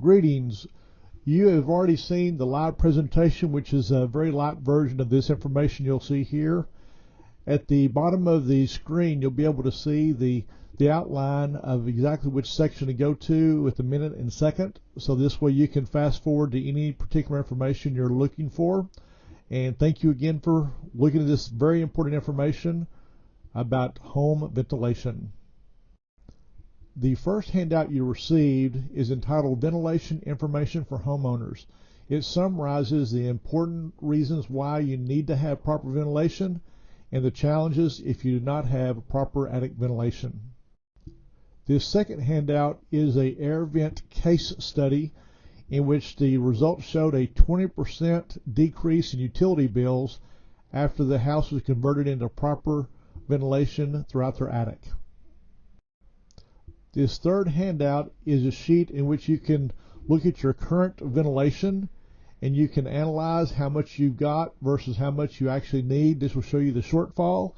Greetings. You have already seen the live presentation, which is a very light version of this information you'll see here. At the bottom of the screen, you'll be able to see the outline of exactly which section to go to with the minute and second. So this way you can fast forward to any particular information you're looking for. And thank you again for looking at this very important information about home ventilation. The first handout you received is entitled Ventilation Information for Homeowners. It summarizes the important reasons why you need to have proper ventilation and the challenges if you do not have proper attic ventilation. This second handout is an air vent case study in which the results showed a 20% decrease in utility bills after the house was converted into proper ventilation throughout their attic. This third handout is a sheet in which you can look at your current ventilation and you can analyze how much you've got versus how much you actually need. This will show you the shortfall,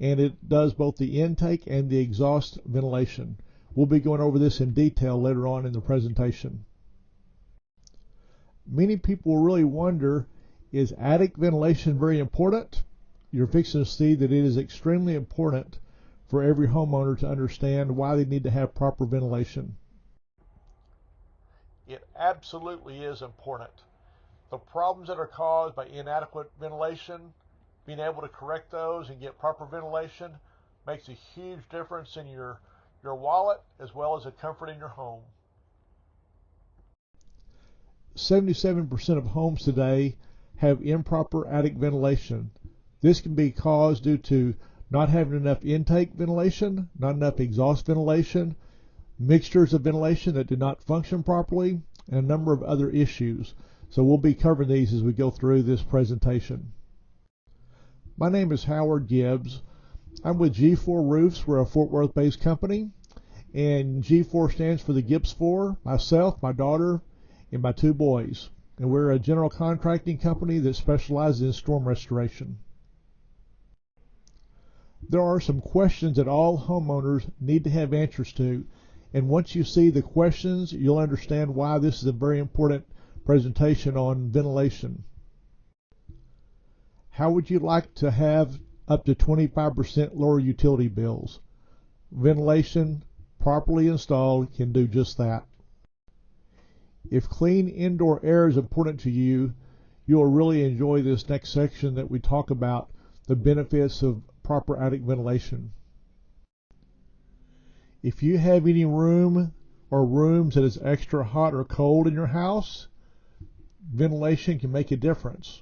and it does both the intake and the exhaust ventilation. We'll be going over this in detail later on in the presentation. Many people really wonder, is attic ventilation very important? You're fixing to see that it is extremely important for every homeowner to understand why they need to have proper ventilation. It absolutely is important. The problems that are caused by inadequate ventilation, being able to correct those and get proper ventilation makes a huge difference in your wallet as well as the comfort in your home. 77% of homes today have improper attic ventilation. This can be caused due to not having enough intake ventilation, not enough exhaust ventilation, mixtures of ventilation that do not function properly, and a number of other issues. So we'll be covering these as we go through this presentation. My name is Howard Gibbs. I'm with G4 Roofs. We're a Fort Worth-based company, and G4 stands for the Gibbs 4, myself, my daughter, and my 2 boys. And we're a general contracting company that specializes in storm restoration. There are some questions that all homeowners need to have answers to, and once you see the questions, you'll understand why this is a very important presentation on ventilation. How would you like to have up to 25% lower utility bills? Ventilation, properly installed, can do just that. If clean indoor air is important to you, you'll really enjoy this next section that we talk about the benefits of proper attic ventilation. If you have any room or rooms that is extra hot or cold in your house, ventilation can make a difference.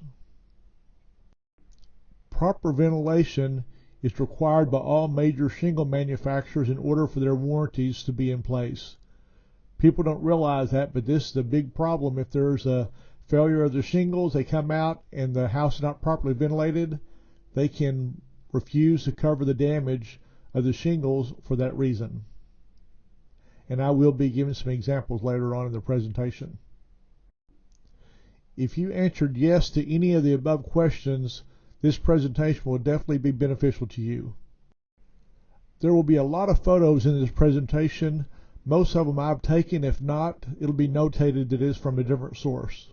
Proper ventilation is required by all major shingle manufacturers in order for their warranties to be in place. People don't realize that, but this is a big problem. If there's a failure of the shingles, they come out and the house is not properly ventilated, they can refuse to cover the damage of the shingles for that reason. And I will be giving some examples later on in the presentation. If you answered yes to any of the above questions, this presentation will definitely be beneficial to you. There will be a lot of photos in this presentation. Most of them I've taken. If not, it'll be notated that it is from a different source.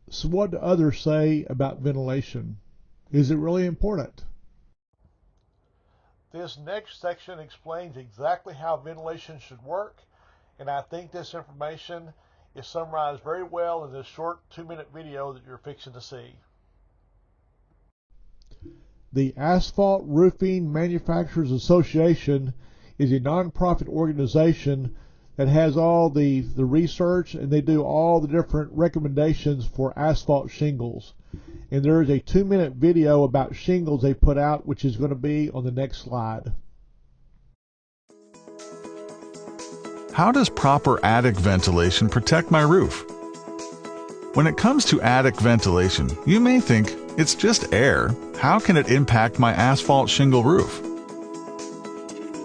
So what do others say about ventilation? Is it really important? This next section explains exactly how ventilation should work, and I think this information is summarized very well in this short 2-minute video that you're fixing to see. The Asphalt Roofing Manufacturers Association is a nonprofit organization that has all the research, and they do all the different recommendations for asphalt shingles. And there is a 2-minute video about shingles they put out, which is going to be on the next slide. How does proper attic ventilation protect my roof? When it comes to attic ventilation, you may think, it's just air. How can it impact my asphalt shingle roof?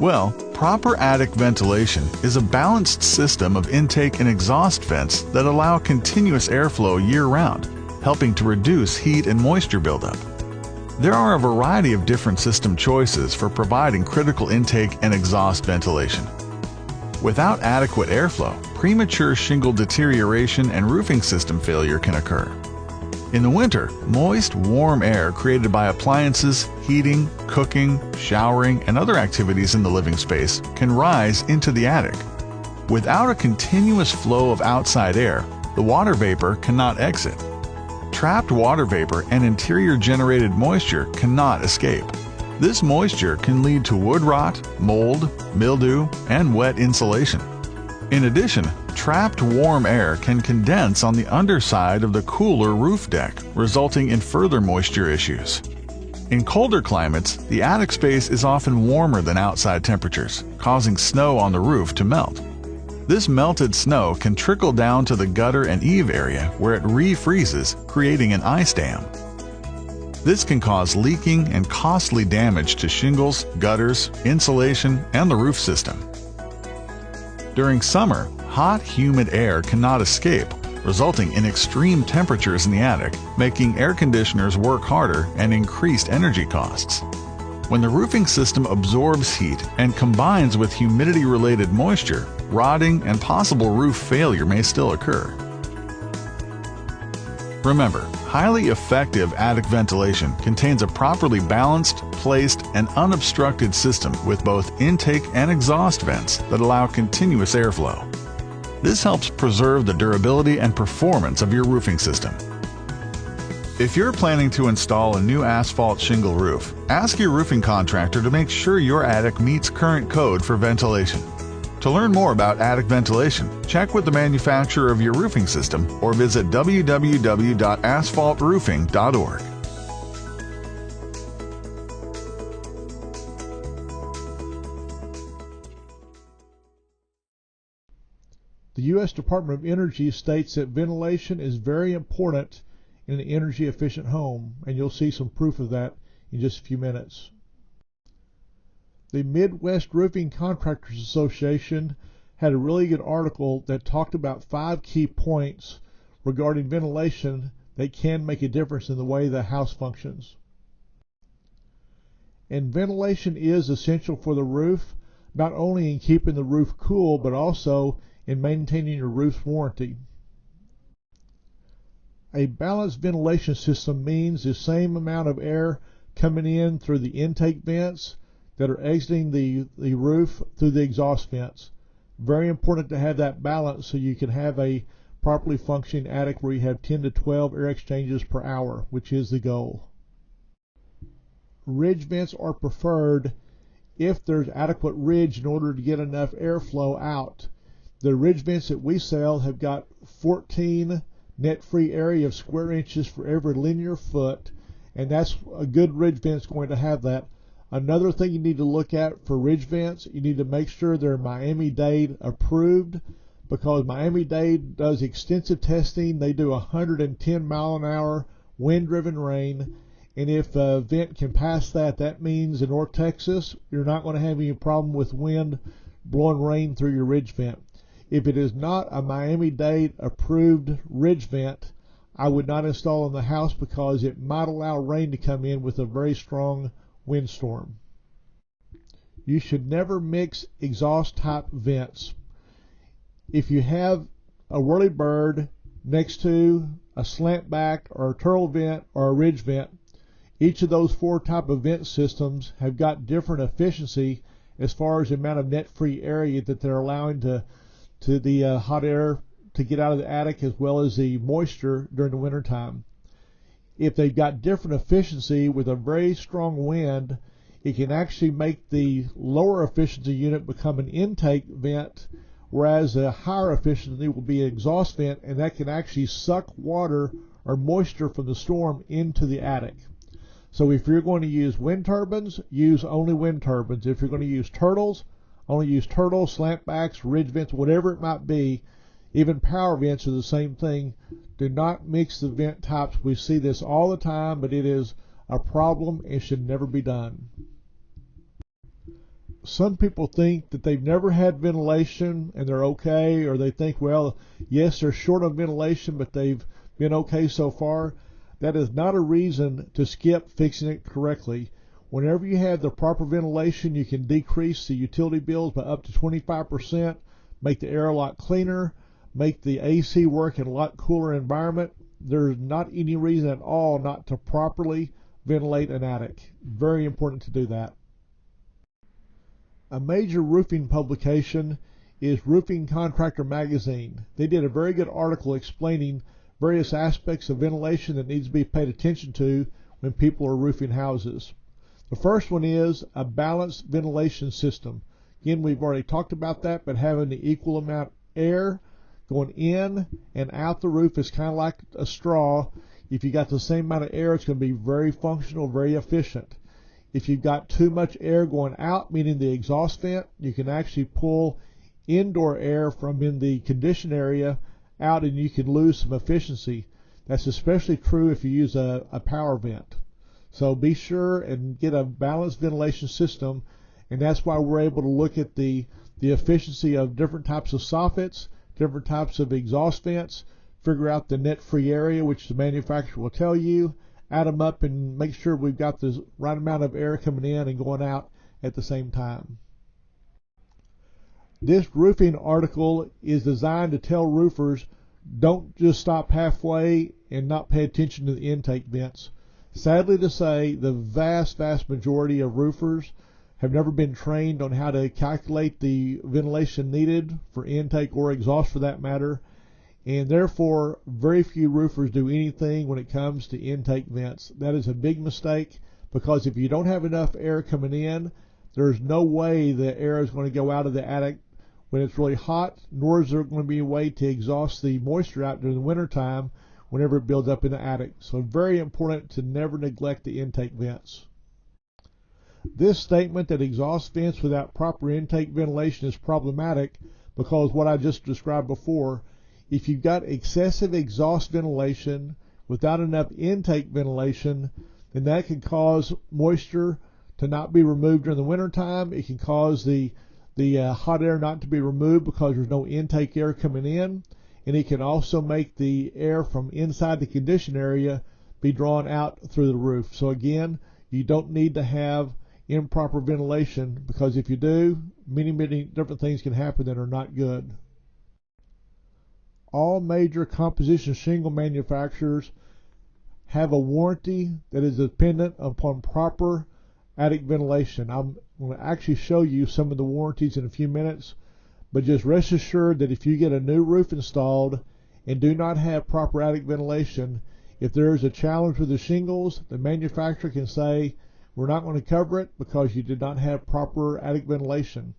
Well, proper attic ventilation is a balanced system of intake and exhaust vents that allow continuous airflow year-round, helping to reduce heat and moisture buildup. There are a variety of different system choices for providing critical intake and exhaust ventilation. Without adequate airflow, premature shingle deterioration and roofing system failure can occur. In the winter, moist, warm air created by appliances, heating, cooking, showering, and other activities in the living space can rise into the attic. Without a continuous flow of outside air, the water vapor cannot exit. Trapped water vapor and interior-generated moisture cannot escape. This moisture can lead to wood rot, mold, mildew, and wet insulation. In addition, trapped warm air can condense on the underside of the cooler roof deck, resulting in further moisture issues. In colder climates, the attic space is often warmer than outside temperatures, causing snow on the roof to melt. This melted snow can trickle down to the gutter and eave area where it refreezes, creating an ice dam. This can cause leaking and costly damage to shingles, gutters, insulation, and the roof system. During summer, hot, humid air cannot escape, resulting in extreme temperatures in the attic, making air conditioners work harder and increased energy costs. When the roofing system absorbs heat and combines with humidity-related moisture, rotting and possible roof failure may still occur. Remember, highly effective attic ventilation contains a properly balanced, placed, and unobstructed system with both intake and exhaust vents that allow continuous airflow. This helps preserve the durability and performance of your roofing system. If you're planning to install a new asphalt shingle roof, ask your roofing contractor to make sure your attic meets current code for ventilation. To learn more about attic ventilation, check with the manufacturer of your roofing system or visit www.asphaltroofing.org. The U.S. Department of Energy states that ventilation is very important in an energy-efficient home, and you'll see some proof of that in just a few minutes. The Midwest Roofing Contractors Association had a really good article that talked about 5 key points regarding ventilation that can make a difference in the way the house functions. And ventilation is essential for the roof, not only in keeping the roof cool, but also in maintaining your roof's warranty. A balanced ventilation system means the same amount of air coming in through the intake vents that are exiting the roof through the exhaust vents. Very important to have that balance so you can have a properly functioning attic where you have 10 to 12 air exchanges per hour, which is the goal. Ridge vents are preferred if there's adequate ridge in order to get enough airflow out. The ridge vents that we sell have got 14 net-free area of square inches for every linear foot, and that's a good ridge vent's going to have that. Another thing you need to look at for ridge vents, you need to make sure they're Miami-Dade approved, because Miami-Dade does extensive testing. They do 110 mile an hour wind-driven rain, and if a vent can pass that, that means in North Texas you're not going to have any problem with wind blowing rain through your ridge vent. If it is not a Miami-Dade approved ridge vent, I would not install in the house because it might allow rain to come in with a very strong windstorm. You should never mix exhaust type vents. If you have a whirlybird next to a slant back or a turtle vent or a ridge vent, each of those 4 type of vent systems have got different efficiency as far as the amount of net free area that they're allowing to the hot air to get out of the attic, as well as the moisture during the winter time. If they've got different efficiency with a very strong wind, it can actually make the lower efficiency unit become an intake vent, whereas a higher efficiency will be an exhaust vent, and that can actually suck water or moisture from the storm into the attic. So if you're going to use wind turbines, use only wind turbines. If you're going to use turtles, only use turtles, slant backs, ridge vents, whatever it might be. Even power vents are the same thing. Do not mix the vent types. We see this all the time, but it is a problem and should never be done. Some people think that they've never had ventilation and they're okay, or they think, well, yes, they're short on ventilation, but they've been okay so far. That is not a reason to skip fixing it correctly. Whenever you have the proper ventilation, you can decrease the utility bills by up to 25%. make the air a lot cleaner, make the AC work in a lot cooler environment. There's not any reason at all not to properly ventilate an attic. Very important to do that. A major roofing publication is Roofing Contractor Magazine. They did a very good article explaining various aspects of ventilation that needs to be paid attention to when people are roofing houses. The first one is a balanced ventilation system. Again, we've already talked about that, but having the equal amount of air going in and out the roof is kind of like a straw. If you got the same amount of air, it's going to be very functional, very efficient. If you've got too much air going out, meaning the exhaust vent, you can actually pull indoor air from in the conditioned area out and you can lose some efficiency. That's especially true if you use a power vent. So be sure and get a balanced ventilation system, and that's why we're able to look at the efficiency of different types of soffits, different types of exhaust vents, figure out the net free area, which the manufacturer will tell you, add them up and make sure we've got the right amount of air coming in and going out at the same time. This roofing article is designed to tell roofers, don't just stop halfway and not pay attention to the intake vents. Sadly to say, the vast majority of roofers have never been trained on how to calculate the ventilation needed for intake or exhaust for that matter, and therefore very few roofers do anything when it comes to intake vents. That is a big mistake, because if you don't have enough air coming in, there's no way the air is going to go out of the attic when it's really hot, nor is there going to be a way to exhaust the moisture out during the winter time whenever it builds up in the attic. So very important to never neglect the intake vents. This statement that exhaust vents without proper intake ventilation is problematic because what I just described before, if you've got excessive exhaust ventilation without enough intake ventilation, then that can cause moisture to not be removed during the winter time. It can cause the hot air not to be removed because there's no intake air coming in, and it can also make the air from inside the conditioned area be drawn out through the roof. So again, you don't need to have improper ventilation, because if you do, many different things can happen that are not good. All major composition shingle manufacturers have a warranty that is dependent upon proper attic ventilation. I'm going to actually show you some of the warranties in a few minutes, but just rest assured that if you get a new roof installed and do not have proper attic ventilation, if there is a challenge with the shingles, the manufacturer can say, we're not going to cover it because you did not have proper attic ventilation.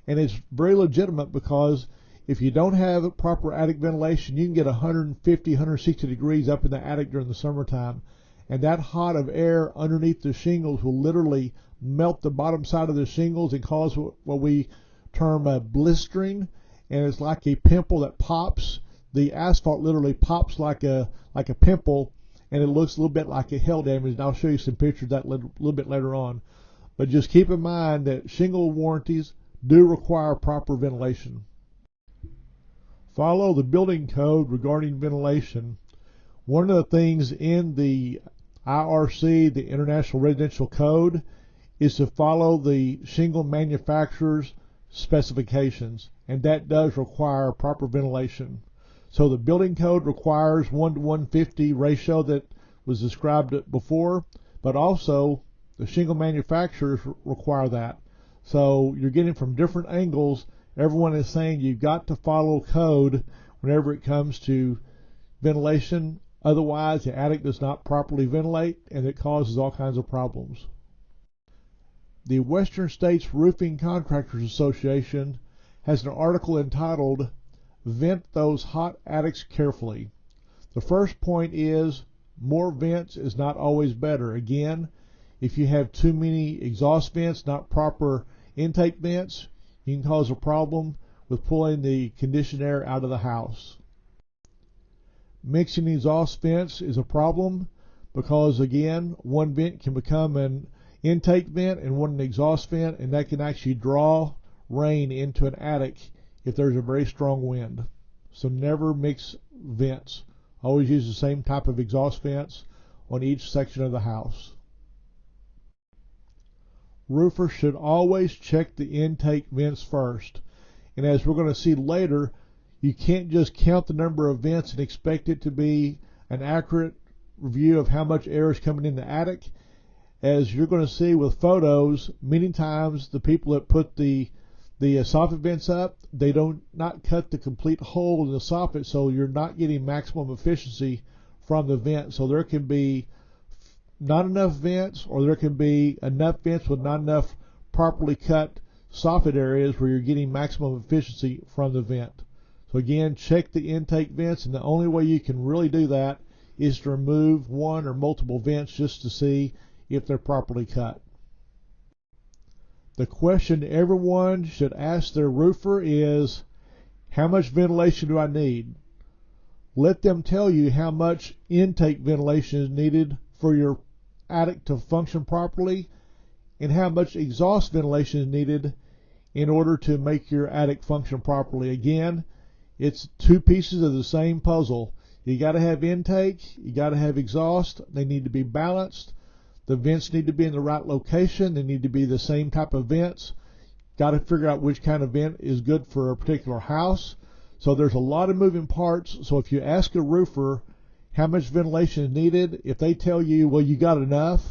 And it's very legitimate, because if you don't have proper attic ventilation, you can get 150, 160 degrees up in the attic during the summertime, and that hot of air underneath the shingles will literally melt the bottom side of the shingles and cause what we term a blistering, and it's like a pimple that pops. The asphalt literally pops like a pimple, and it looks a little bit like a hail damage, and I'll show you some pictures of that a little bit later on. But just keep in mind that shingle warranties do require proper ventilation. Follow the building code regarding ventilation. One of the things in the IRC, the International Residential Code, is to follow the shingle manufacturer's specifications, and that does require proper ventilation. So the building code requires 1 to 150 ratio that was described before, but also the shingle manufacturers require that. So you're getting from different angles. Everyone is saying you've got to follow code whenever it comes to ventilation. Otherwise, the attic does not properly ventilate, and it causes all kinds of problems. The Western States Roofing Contractors Association has an article entitled, Vent Those Hot Attics Carefully. The first point is, more vents is not always better. Again, if you have too many exhaust vents, not proper intake vents, you can cause a problem with pulling the conditioned air out of the house. Mixing exhaust vents is a problem because, again, one vent can become an intake vent and one an exhaust vent, and that can actually draw rain into an attic if there's a very strong wind. So never mix vents. Always use the same type of exhaust vents on each section of the house. Roofers should always check the intake vents first. And as we're going to see later, you can't just count the number of vents and expect it to be an accurate review of how much air is coming in the attic. As you're going to see with photos, many times the people that put the soffit vents up, they don't not cut the complete hole in the soffit, so you're not getting maximum efficiency from the vent. So there can be not enough vents, or there can be enough vents with not enough properly cut soffit areas where you're getting maximum efficiency from the vent. So again, check the intake vents, and the only way you can really do that is to remove one or multiple vents just to see if they're properly cut. The question everyone should ask their roofer is, how much ventilation do I need? Let them tell you how much intake ventilation is needed for your attic to function properly, and how much exhaust ventilation is needed in order to make your attic function properly. Again, it's two pieces of the same puzzle. You got to have intake, you got to have exhaust. They need to be balanced. The vents need to be in the right location. They need to be the same type of vents. Got to figure out which kind of vent is good for a particular house. So there's a lot of moving parts. So if you ask a roofer how much ventilation is needed, if they tell you, well, you got enough,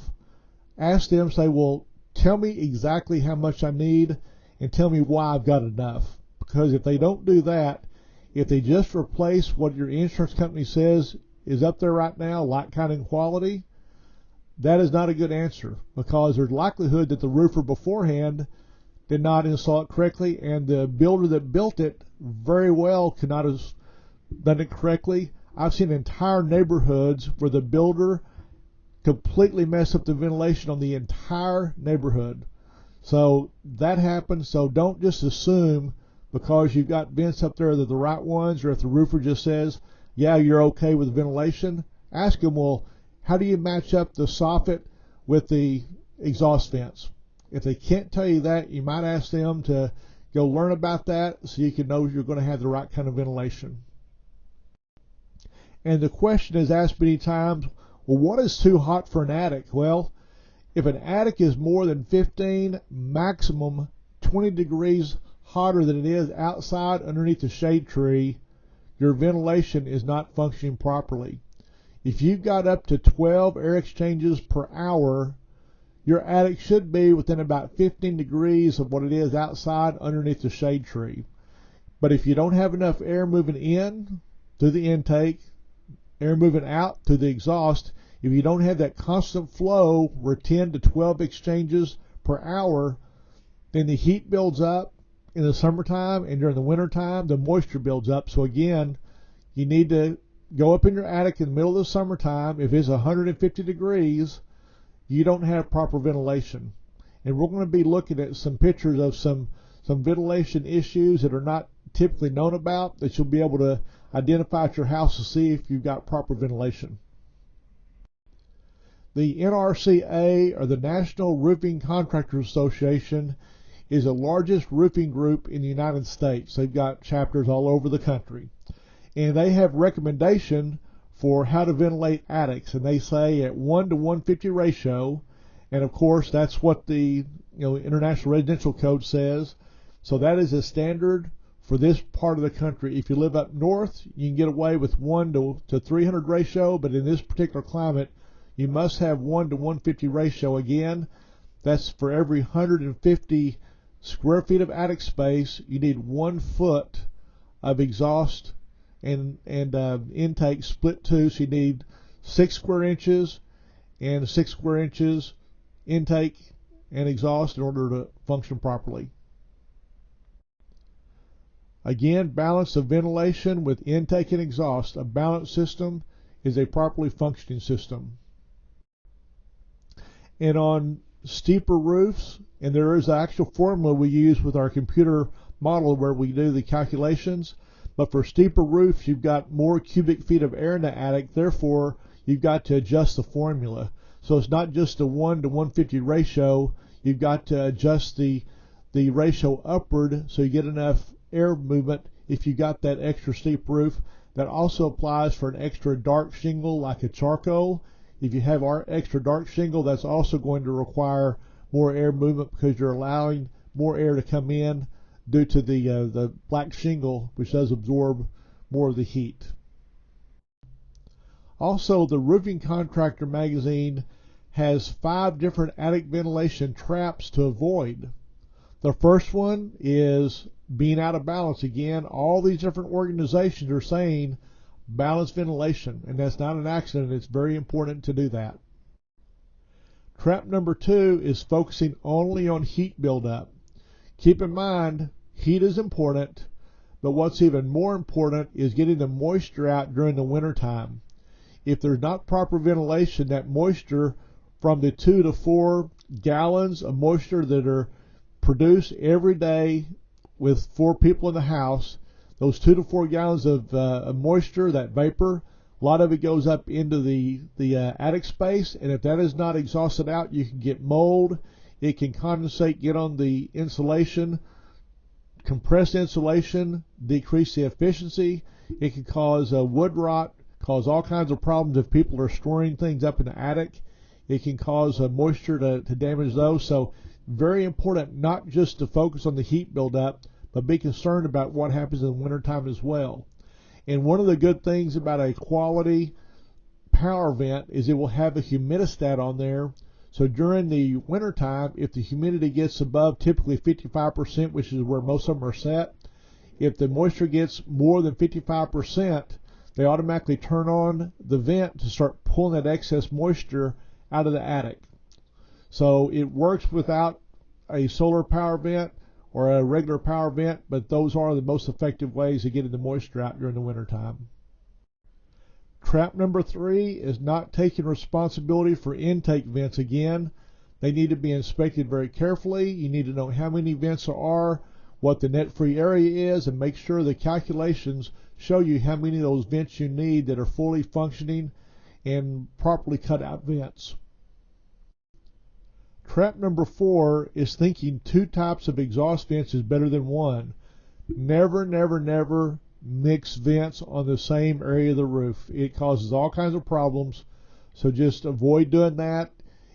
ask them, say, well, tell me exactly how much I need and tell me why I've got enough. Because if they don't do that, if they just replace what your insurance company says is up there right now, like, kind, and quality, that is not a good answer, because there's likelihood that the roofer beforehand did not install it correctly, and the builder that built it very well could not have done it correctly. I've seen entire neighborhoods where the builder completely messed up the ventilation on the entire neighborhood. So that happens. So don't just assume because you've got vents up there that are the right ones, or if the roofer just says, yeah, you're okay with ventilation, ask them, well, how do you match up the soffit with the exhaust vents? If they can't tell you that, you might ask them to go learn about that so you can know you're going to have the right kind of ventilation. And the question is asked many times, well, what is too hot for an attic? Well, if an attic is more than 15, maximum 20 degrees hotter than it is outside underneath the shade tree, your ventilation is not functioning properly. If you've got up to 12 air exchanges per hour, your attic should be within about 15 degrees of what it is outside underneath the shade tree. But if you don't have enough air moving in through the intake, air moving out through the exhaust, if you don't have that constant flow where 10 to 12 exchanges per hour, then the heat builds up in the summertime, and during the wintertime, the moisture builds up. So again, you need to go up in your attic in the middle of the summertime. If it's 150 degrees, you don't have proper ventilation. And we're going to be looking at some pictures of some ventilation issues that are not typically known about, that you'll be able to identify at your house to see if you've got proper ventilation. The NRCA, or the National Roofing Contractors Association, is the largest roofing group in the United States. They've got chapters all over the country. And they have recommendation for how to ventilate attics, and they say at 1 to 150 ratio, and of course that's what the International Residential Code says. So that is a standard for this part of the country. If you live up north, you can get away with 1 to 300 ratio, but in this particular climate, you must have 1 to 150 ratio. Again, that's for every 150 square feet of attic space, you need 1 foot of exhaust and intake split 2, so you need 6 square inches and 6 square inches intake and exhaust in order to function properly. Again, balance of ventilation with intake and exhaust. A balanced system is a properly functioning system. And on steeper roofs, and there is an actual formula we use with our computer model where we do the calculations, but for steeper roofs, you've got more cubic feet of air in the attic, therefore you've got to adjust the formula. So it's not just a 1 to 150 ratio, you've got to adjust the ratio upward so you get enough air movement if you got that extra steep roof. That also applies for an extra dark shingle like a charcoal. If you have our extra dark shingle, that's also going to require more air movement because you're allowing more air to come in due to the black shingle, which does absorb more of the heat. Also, the Roofing Contractor magazine has 5 different attic ventilation traps to avoid. The first one is being out of balance. Again, all these different organizations are saying balanced ventilation, and that's not an accident. It's very important to do that. Trap number 2 is focusing only on heat buildup. Keep in mind, heat is important, but what's even more important is getting the moisture out during the winter time. If there's not proper ventilation, that moisture from the 2 to 4 gallons of moisture that are produced every day with 4 people in the house, those 2 to 4 gallons of moisture, that vapor, a lot of it goes up into the attic space, and if that is not exhausted out, you can get mold. It can condensate, get on the insulation, compress insulation, decrease the efficiency. It can cause wood rot, cause all kinds of problems if people are storing things up in the attic. It can cause moisture to damage those. So very important not just to focus on the heat buildup, but be concerned about what happens in the wintertime as well. And one of the good things about a quality power vent is it will have a humidistat on there. So during the wintertime, if the humidity gets above typically 55%, which is where most of them are set, if the moisture gets more than 55%, they automatically turn on the vent to start pulling that excess moisture out of the attic. So it works without a solar power vent or a regular power vent, but those are the most effective ways of getting the moisture out during the wintertime. Trap number 3 is not taking responsibility for intake vents. Again, they need to be inspected very carefully. You need to know how many vents there are, what the net free area is, and make sure the calculations show you how many of those vents you need that are fully functioning and properly cut out vents. Trap number 4 is thinking 2 types of exhaust vents is better than 1. Never, never, never mix vents on the same area of the roof. It causes all kinds of problems, so just avoid doing that.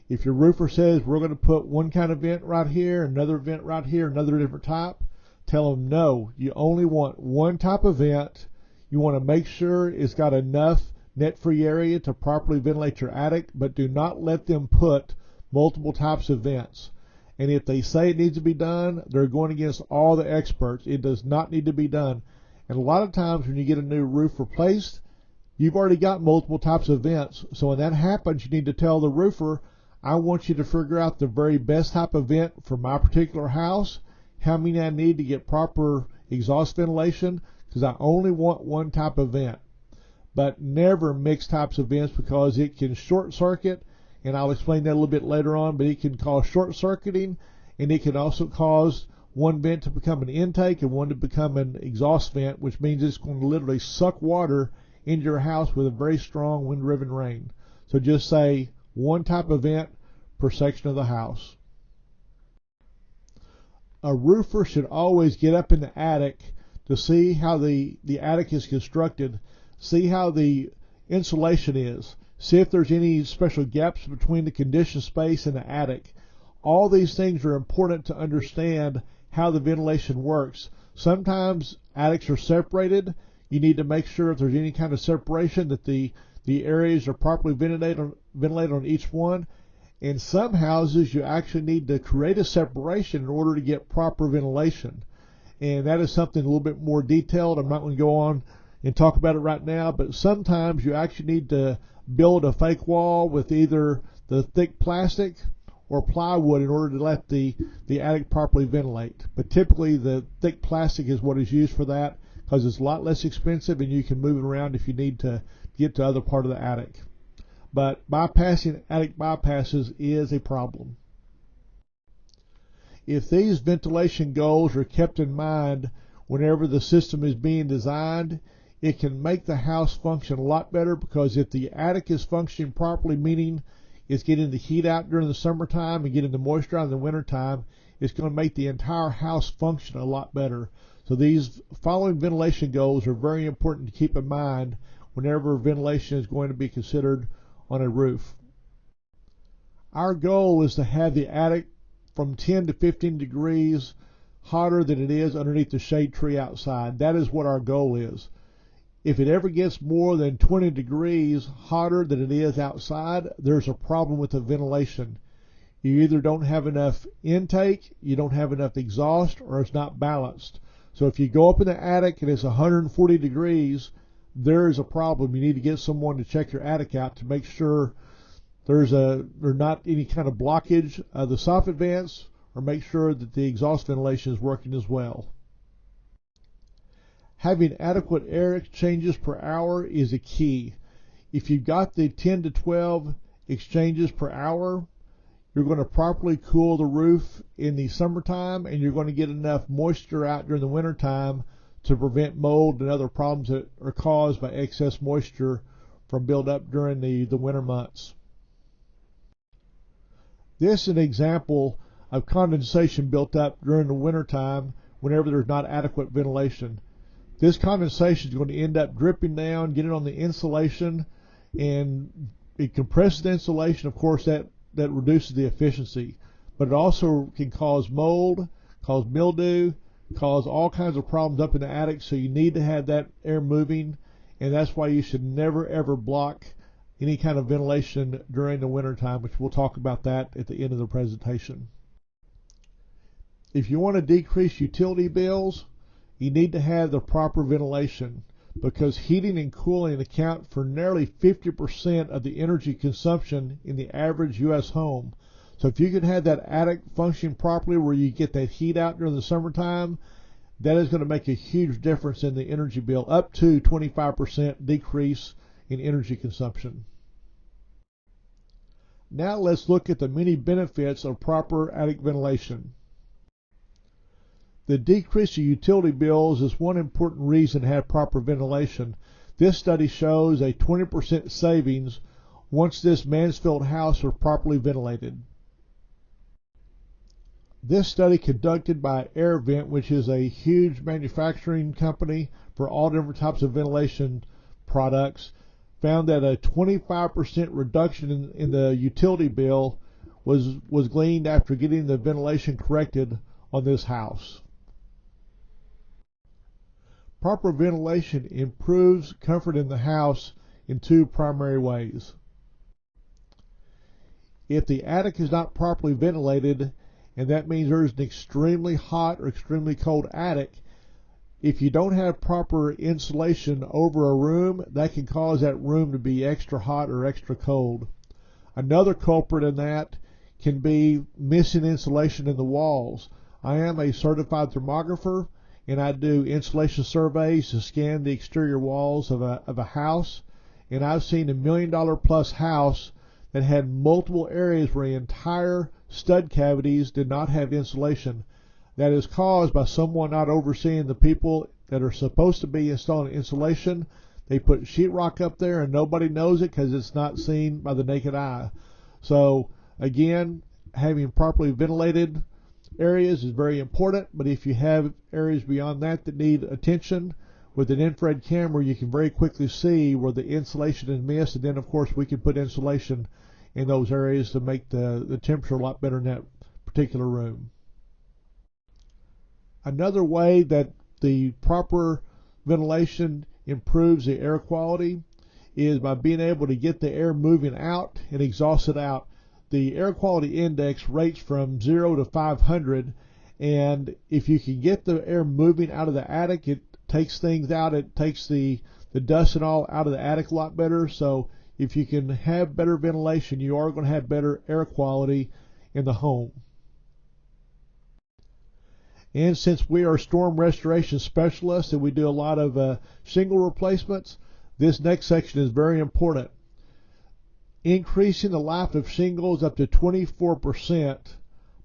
If your roofer says we're going to put one kind of vent right here, another vent right here, another different type, tell them no, you only want one type of vent. You want to make sure it's got enough net free area to properly ventilate your attic, but do not let them put multiple types of vents. And if they say it needs to be done, they're going against all the experts. It does not need to be done. And a lot of times when you get a new roof replaced, you've already got multiple types of vents. So when that happens, you need to tell the roofer, I want you to figure out the very best type of vent for my particular house, how many I need to get proper exhaust ventilation, because I only want one type of vent. But never mix types of vents, because it can short circuit, and I'll explain that a little bit later on, but it can cause short circuiting, and it can also cause one vent to become an intake and one to become an exhaust vent, which means it's going to literally suck water into your house with a very strong wind-driven rain. So just say one type of vent per section of the house. A roofer should always get up in the attic to see how the attic is constructed, see how the insulation is, see if there's any special gaps between the conditioned space and the attic. All these things are important to understand how the ventilation works. Sometimes attics are separated. You need to make sure if there's any kind of separation that the areas are properly ventilated on each one. In some houses, you actually need to create a separation in order to get proper ventilation. And that is something a little bit more detailed. I'm not going to go on and talk about it right now, but sometimes you actually need to build a fake wall with either the thick plastic or plywood in order to let the attic properly ventilate. But typically the thick plastic is what is used for that, because it's a lot less expensive and you can move it around if you need to get to other part of the attic. But bypassing attic bypasses is a problem. If these ventilation goals are kept in mind whenever the system is being designed, it can make the house function a lot better, because if the attic is functioning properly, meaning it's getting the heat out during the summertime and getting the moisture out in the wintertime, it's going to make the entire house function a lot better. So these following ventilation goals are very important to keep in mind whenever ventilation is going to be considered on a roof. Our goal is to have the attic from 10 to 15 degrees hotter than it is underneath the shade tree outside. That is what our goal is. If it ever gets more than 20 degrees hotter than it is outside, there's a problem with the ventilation. You either don't have enough intake, you don't have enough exhaust, or it's not balanced. So if you go up in the attic and it's 140 degrees, there is a problem. You need to get someone to check your attic out to make sure there's not any kind of blockage of the soffit vents, or make sure that the exhaust ventilation is working as well. Having adequate air exchanges per hour is a key. If you've got the 10 to 12 exchanges per hour, you're going to properly cool the roof in the summertime, and you're going to get enough moisture out during the wintertime to prevent mold and other problems that are caused by excess moisture from buildup during the winter months. This is an example of condensation built up during the wintertime whenever there's not adequate ventilation. This condensation is going to end up dripping down, getting on the insulation, and it compresses the insulation. Of course, that reduces the efficiency, but it also can cause mold, cause mildew, cause all kinds of problems up in the attic. So you need to have that air moving, and that's why you should never ever block any kind of ventilation during the winter time, which we'll talk about that at the end of the presentation. If you want to decrease utility bills, you need to have the proper ventilation, because heating and cooling account for nearly 50% of the energy consumption in the average U.S. home. So if you can have that attic functioning properly where you get that heat out during the summertime, that is going to make a huge difference in the energy bill, up to 25% decrease in energy consumption. Now let's look at the many benefits of proper attic ventilation. The decrease of utility bills is one important reason to have proper ventilation. This study shows a 20% savings once this Mansfield house is properly ventilated. This study, conducted by AirVent, which is a huge manufacturing company for all different types of ventilation products, found that a 25% reduction in the utility bill was gleaned after getting the ventilation corrected on this house. Proper ventilation improves comfort in the house in two primary ways. If the attic is not properly ventilated, and that means there's an extremely hot or extremely cold attic, if you don't have proper insulation over a room, that can cause that room to be extra hot or extra cold. Another culprit in that can be missing insulation in the walls. I am a certified thermographer, and I do insulation surveys to scan the exterior walls of a house, and I've seen $1 million plus house that had multiple areas where the entire stud cavities did not have insulation. That is caused by someone not overseeing the people that are supposed to be installing insulation. They put sheetrock up there and nobody knows it because it's not seen by the naked eye. So again, having properly ventilated areas is very important, but if you have areas beyond that that need attention, with an infrared camera you can very quickly see where the insulation is missed, and then of course we can put insulation in those areas to make the temperature a lot better in that particular room. Another way that the proper ventilation improves the air quality is by being able to get the air moving out and exhaust it out. The air quality index rates from 0 to 500, and if you can get the air moving out of the attic, it takes things out. It takes the dust and all out of the attic a lot better. So if you can have better ventilation, you are going to have better air quality in the home. And since we are storm restoration specialists and we do a lot of shingle replacements, this next section is very important. Increasing the life of shingles up to 24%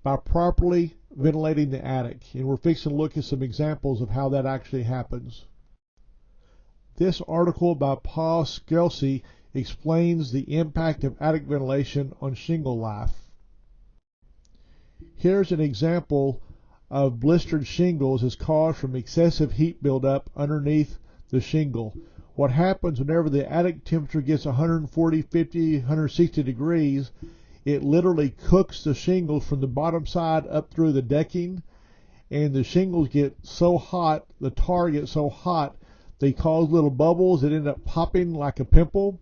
by properly ventilating the attic. And we're fixing to look at some examples of how that actually happens. This article by Paul Skelsey explains the impact of attic ventilation on shingle life. Here's an example of blistered shingles as caused from excessive heat buildup underneath the shingle. What happens whenever the attic temperature gets 140, 50, 160 degrees, it literally cooks the shingles from the bottom side up through the decking, and the shingles get so hot, the tar gets so hot, they cause little bubbles that end up popping like a pimple,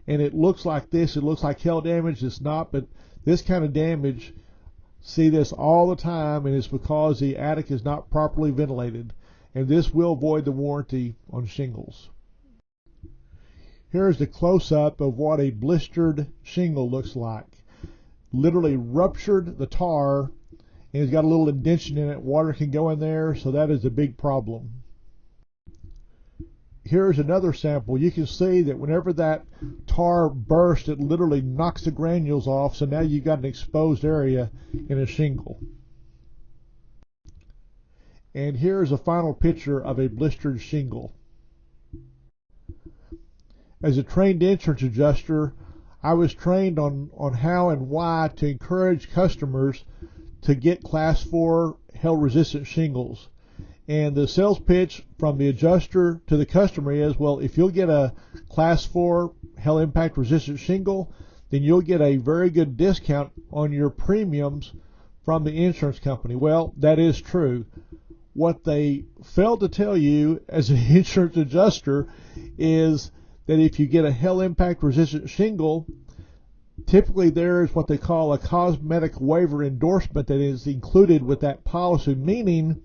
and it looks like this. It looks like hail damage. It's not, but this kind of damage, see this all the time, and it's because the attic is not properly ventilated, and this will void the warranty on shingles. Here's the close-up of what a blistered shingle looks like. Literally ruptured the tar, and it's got a little indentation in it. Water can go in there, so that is a big problem. Here's another sample. You can see that whenever that tar bursts, it literally knocks the granules off, so now you've got an exposed area in a shingle. And here's a final picture of a blistered shingle. As a trained insurance adjuster, I was trained on how and why to encourage customers to get Class 4 hail-resistant shingles. And the sales pitch from the adjuster to the customer is, well, if you'll get a Class 4 hail impact resistant shingle, then you'll get a very good discount on your premiums from the insurance company. Well, that is true. What they failed to tell you as an insurance adjuster is that if you get a hail impact resistant shingle, typically there is what they call a cosmetic waiver endorsement that is included with that policy, meaning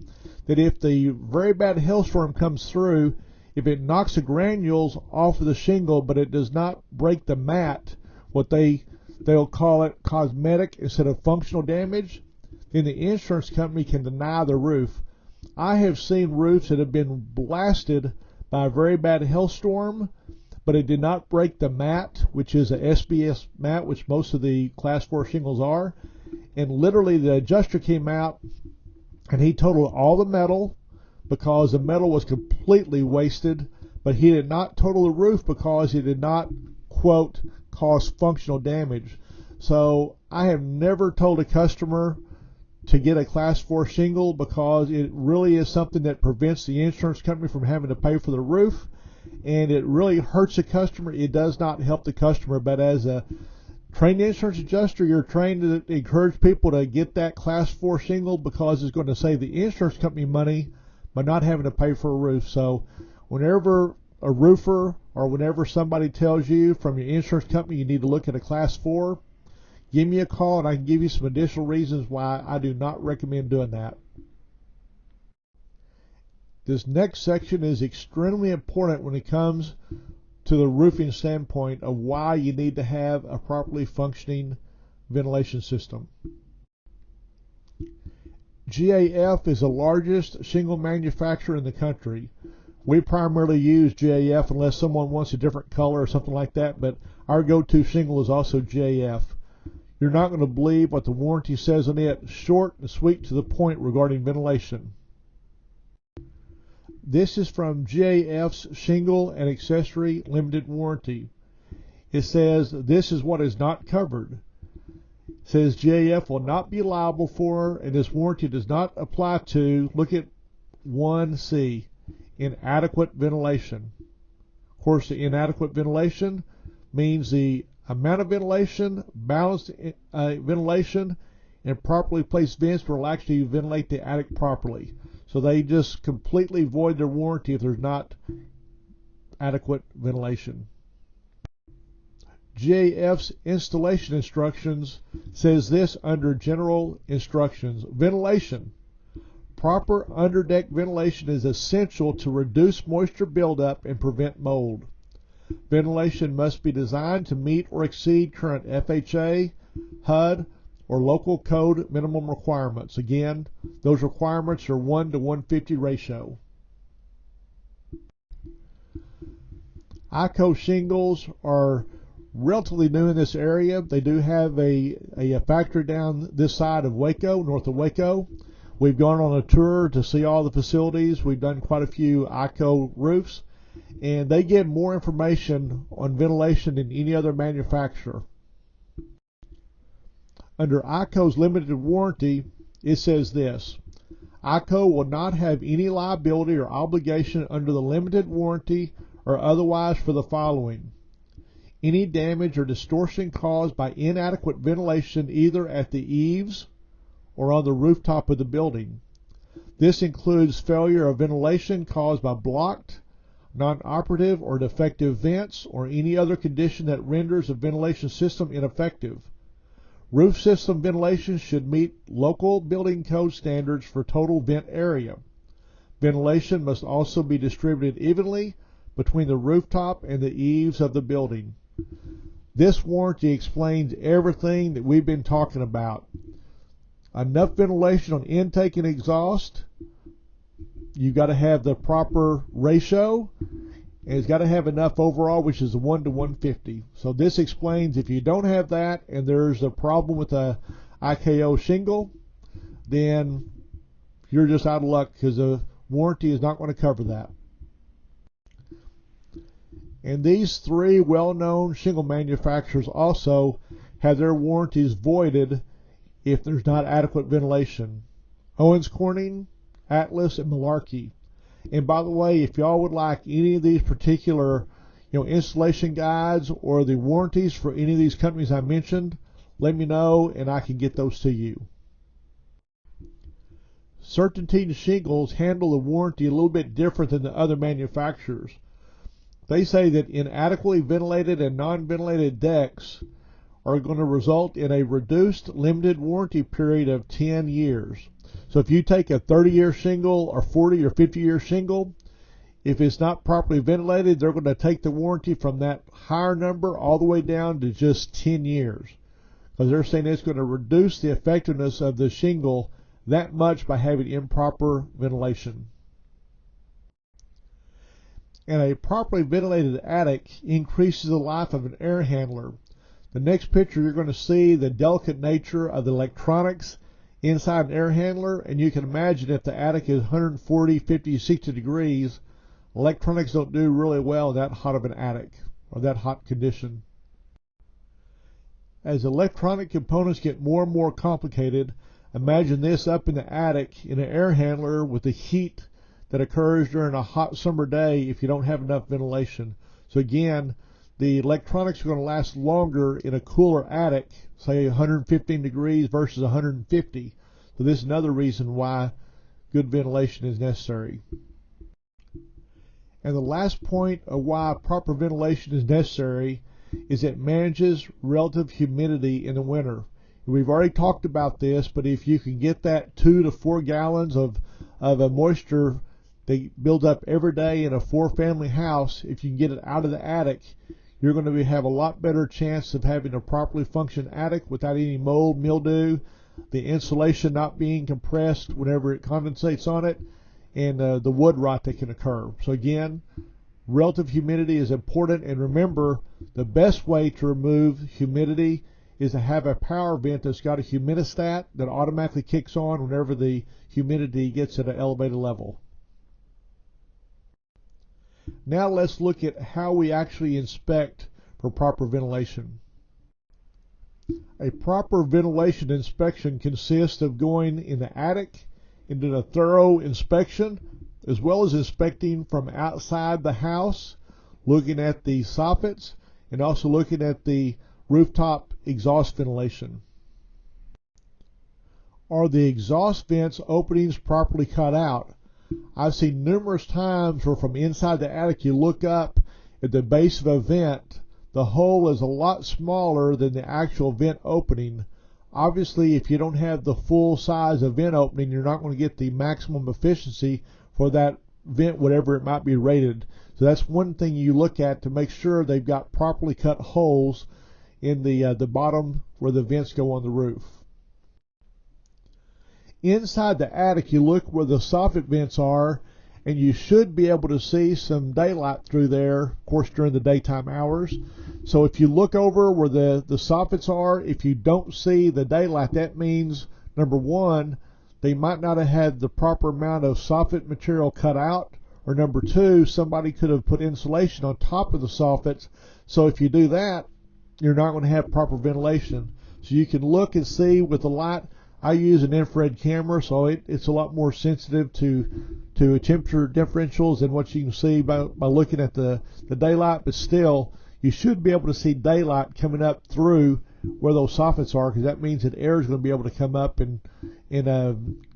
that if the very bad hailstorm comes through, if it knocks the granules off of the shingle but it does not break the mat, what they'll call it cosmetic instead of functional damage, then the insurance company can deny the roof. I have seen roofs that have been blasted by a very bad hailstorm, but it did not break the mat, which is a SBS mat, which most of the Class 4 shingles are. And literally the adjuster came out and he totaled all the metal because the metal was completely wasted, but he did not total the roof because he did not, quote, cause functional damage. So I have never told a customer to get a Class 4 shingle because it really is something that prevents the insurance company from having to pay for the roof, and it really hurts the customer. It does not help the customer, but as a trained insurance adjuster, you're trained to encourage people to get that Class 4 shingle because it's going to save the insurance company money by not having to pay for a roof. So whenever a roofer or whenever somebody tells you from your insurance company you need to look at a Class 4, give me a call and I can give you some additional reasons why I do not recommend doing that. This next section is extremely important when it comes to the roofing standpoint of why you need to have a properly functioning ventilation system. GAF is the largest shingle manufacturer in the country. We primarily use GAF unless someone wants a different color or something like that, but our go-to shingle is also GAF. You're not going to believe what the warranty says on it, short and sweet to the point regarding ventilation. This is from GAF's Shingle and Accessory Limited Warranty. It says this is what is not covered. It says GAF will not be liable for, and this warranty does not apply to, look at 1C, inadequate ventilation. Of course, the inadequate ventilation means the amount of ventilation, balanced ventilation, and properly placed vents will actually ventilate the attic properly. So they just completely void their warranty if there's not adequate ventilation. GAF's installation instructions says this under general instructions. Ventilation. Proper underdeck ventilation is essential to reduce moisture buildup and prevent mold. Ventilation must be designed to meet or exceed current FHA, HUD, or local code minimum requirements. Again, those requirements are 1 to 150 ratio. ICO shingles are relatively new in this area. They do have a factory down this side of Waco, north of Waco. We've gone on a tour to see all the facilities. We've done quite a few ICO roofs, and they give more information on ventilation than any other manufacturer. Under ICO's limited warranty, it says this: ICO will not have any liability or obligation under the limited warranty or otherwise for the following: any damage or distortion caused by inadequate ventilation either at the eaves or on the rooftop of the building. This includes failure of ventilation caused by blocked, non-operative, or defective vents, or any other condition that renders a ventilation system ineffective. Roof system ventilation should meet local building code standards for total vent area. Ventilation must also be distributed evenly between the rooftop and the eaves of the building. This warranty explains everything that we've been talking about. Enough ventilation on intake and exhaust. You've got to have the proper ratio, and it's got to have enough overall, which is 1 to 150. So this explains if you don't have that and there's a problem with a IKO shingle, then you're just out of luck because the warranty is not going to cover that. And these three well-known shingle manufacturers also have their warranties voided if there's not adequate ventilation. Owens Corning, Atlas, and Malarkey. And by the way, if y'all would like any of these particular installation guides or the warranties for any of these companies I mentioned, let me know and I can get those to you. CertainTeed shingles handle the warranty a little bit different than the other manufacturers. They say that inadequately ventilated and non-ventilated decks are going to result in a reduced limited warranty period of 10 years. So if you take a 30-year shingle or 40 or 50-year shingle, if it's not properly ventilated, they're going to take the warranty from that higher number all the way down to just 10 years. Because they're saying it's going to reduce the effectiveness of the shingle that much by having improper ventilation. And a properly ventilated attic increases the life of an air handler. The next picture, you're going to see the delicate nature of the electronics inside an air handler, and you can imagine if the attic is 140, 50, 60 degrees, electronics don't do really well in that hot of an attic or that hot condition. As electronic components get more and more complicated, imagine this up in the attic in an air handler with the heat that occurs during a hot summer day if you don't have enough ventilation. So again, the electronics are going to last longer in a cooler attic, say 115 degrees versus 150. So this is another reason why good ventilation is necessary. And the last point of why proper ventilation is necessary is it manages relative humidity in the winter. We've already talked about this, but if you can get that 2 to 4 gallons of a moisture that builds up every day in a 4-family house, if you can get it out of the attic, you're going to have a lot better chance of having a properly functioning attic without any mold, mildew, the insulation not being compressed whenever it condensates on it, and the wood rot that can occur. So again, relative humidity is important, and remember, the best way to remove humidity is to have a power vent that's got a humidistat that automatically kicks on whenever the humidity gets at an elevated level. Now let's look at how we actually inspect for proper ventilation. A proper ventilation inspection consists of going in the attic and doing a thorough inspection, as well as inspecting from outside the house, looking at the soffits, and also looking at the rooftop exhaust ventilation. Are the exhaust vents openings properly cut out? I've seen numerous times where from inside the attic you look up at the base of a vent, the hole is a lot smaller than the actual vent opening. Obviously, if you don't have the full size of vent opening, you're not going to get the maximum efficiency for that vent, whatever it might be rated. So that's one thing you look at to make sure they've got properly cut holes in the bottom where the vents go on the roof. Inside the attic, you look where the soffit vents are, and you should be able to see some daylight through there, of course during the daytime hours. So if you look over where the soffits are, if you don't see the daylight, that means, number one, they might not have had the proper amount of soffit material cut out, or number two, somebody could have put insulation on top of the soffits. So if you do that, you're not going to have proper ventilation. So you can look and see with the light. I use an infrared camera, so it's a lot more sensitive to temperature differentials than what you can see by looking at the daylight. But still, you should be able to see daylight coming up through where those soffits are, because that means that air is going to be able to come up and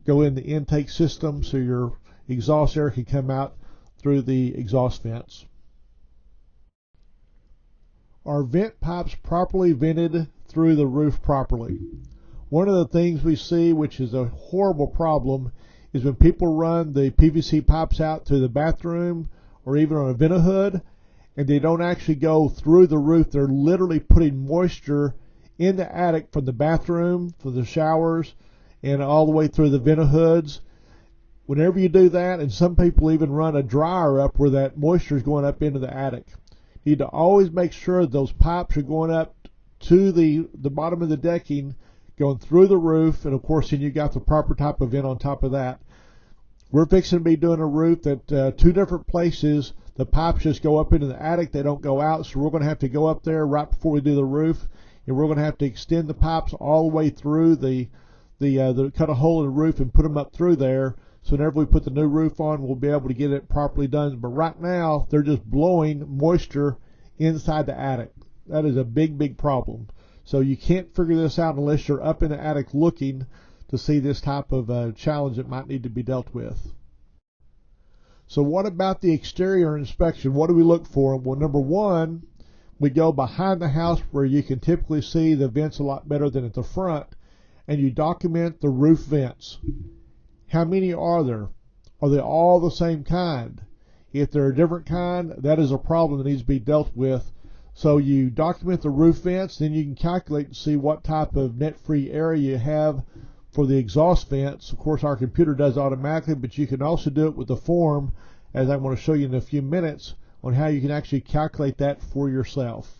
go in the intake system so your exhaust air can come out through the exhaust vents. Are vent pipes properly vented through the roof properly? One of the things we see, which is a horrible problem, is when people run the PVC pipes out to the bathroom or even on a vent hood, and they don't actually go through the roof. They're literally putting moisture in the attic from the bathroom, from the showers, and all the way through the vent hoods. Whenever you do that, and some people even run a dryer up where that moisture is going up into the attic. You need to always make sure those pipes are going up to the bottom of the decking, going through the roof, and of course then you got the proper type of vent on top of that. We're fixing to be doing a roof that two different places, the pipes just go up into the attic, they don't go out, so we're going to have to go up there right before we do the roof, and we're going to have to extend the pipes all the way through cut a hole in the roof and put them up through there. So whenever we put the new roof on, we'll be able to get it properly done. But right now, they're just blowing moisture inside the attic. That is a big, big problem. So you can't figure this out unless you're up in the attic looking to see this type of challenge that might need to be dealt with. So what about the exterior inspection? What do we look for? Well, number one, we go behind the house where you can typically see the vents a lot better than at the front, and you document the roof vents. How many are there? Are they all the same kind? If they're a different kind, that is a problem that needs to be dealt with. So you document the roof vents, then you can calculate and see what type of net-free area you have for the exhaust vents. Of course, our computer does automatically, but you can also do it with the form, as I'm going to show you in a few minutes, on how you can actually calculate that for yourself.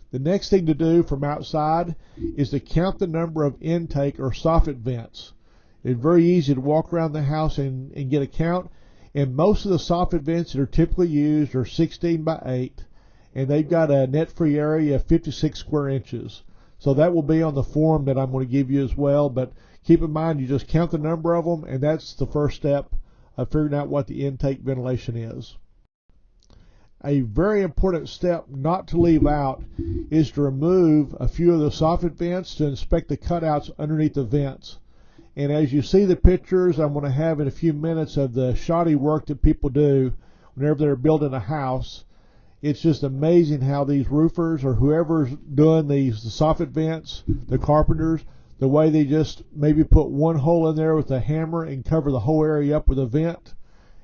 The next thing to do from outside is to count the number of intake or soffit vents. It's very easy to walk around the house and get a count, and most of the soffit vents that are typically used are 16 by 8, and they've got a net-free area of 56 square inches. So that will be on the form that I'm going to give you as well, but keep in mind you just count the number of them, and that's the first step of figuring out what the intake ventilation is. A very important step not to leave out is to remove a few of the soffit vents to inspect the cutouts underneath the vents. And as you see the pictures I'm going to have in a few minutes of the shoddy work that people do whenever they're building a house, it's just amazing how these roofers or whoever's doing the soffit vents, the carpenters, the way they just maybe put one hole in there with a hammer and cover the whole area up with a vent.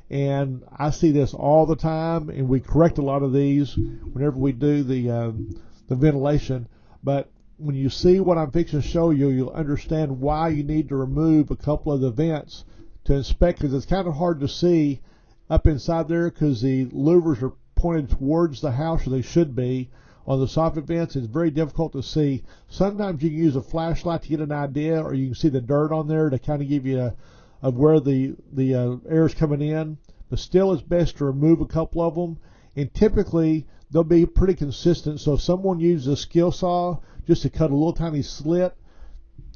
And I see this all the time, and we correct a lot of these whenever we do the ventilation. But when you see what I'm fixing to show you, you'll understand why you need to remove a couple of the vents to inspect, because it's kind of hard to see up inside there because the louvers are pointed towards the house, or they should be. On the soffit vents, it's very difficult to see. Sometimes you can use a flashlight to get an idea, or you can see the dirt on there to kind of give you of where the air is coming in. But still, it's best to remove a couple of them, and typically they'll be pretty consistent. So if someone uses a skill saw just to cut a little tiny slit,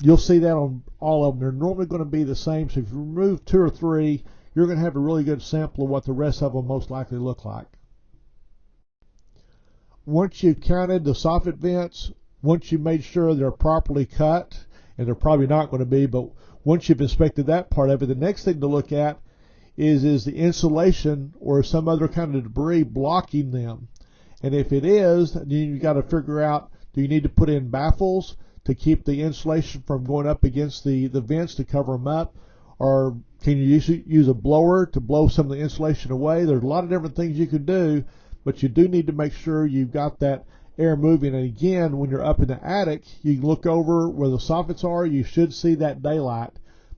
you'll see that on all of them. They're normally going to be the same. So if you remove 2 or 3, you're going to have a really good sample of what the rest of them most likely look like. Once you've counted the soffit vents, once you've made sure they're properly cut, and they're probably not going to be, but once you've inspected that part of it, the next thing to look at is the insulation or some other kind of debris blocking them. And if it is, then you've got to figure out, do you need to put in baffles to keep the insulation from going up against the vents to cover them up? Or can you use a blower to blow some of the insulation away? There's a lot of different things you can do, but you do need to make sure you've got that air moving. And again, when you're up in the attic, you can look over where the soffits are. You should see that daylight,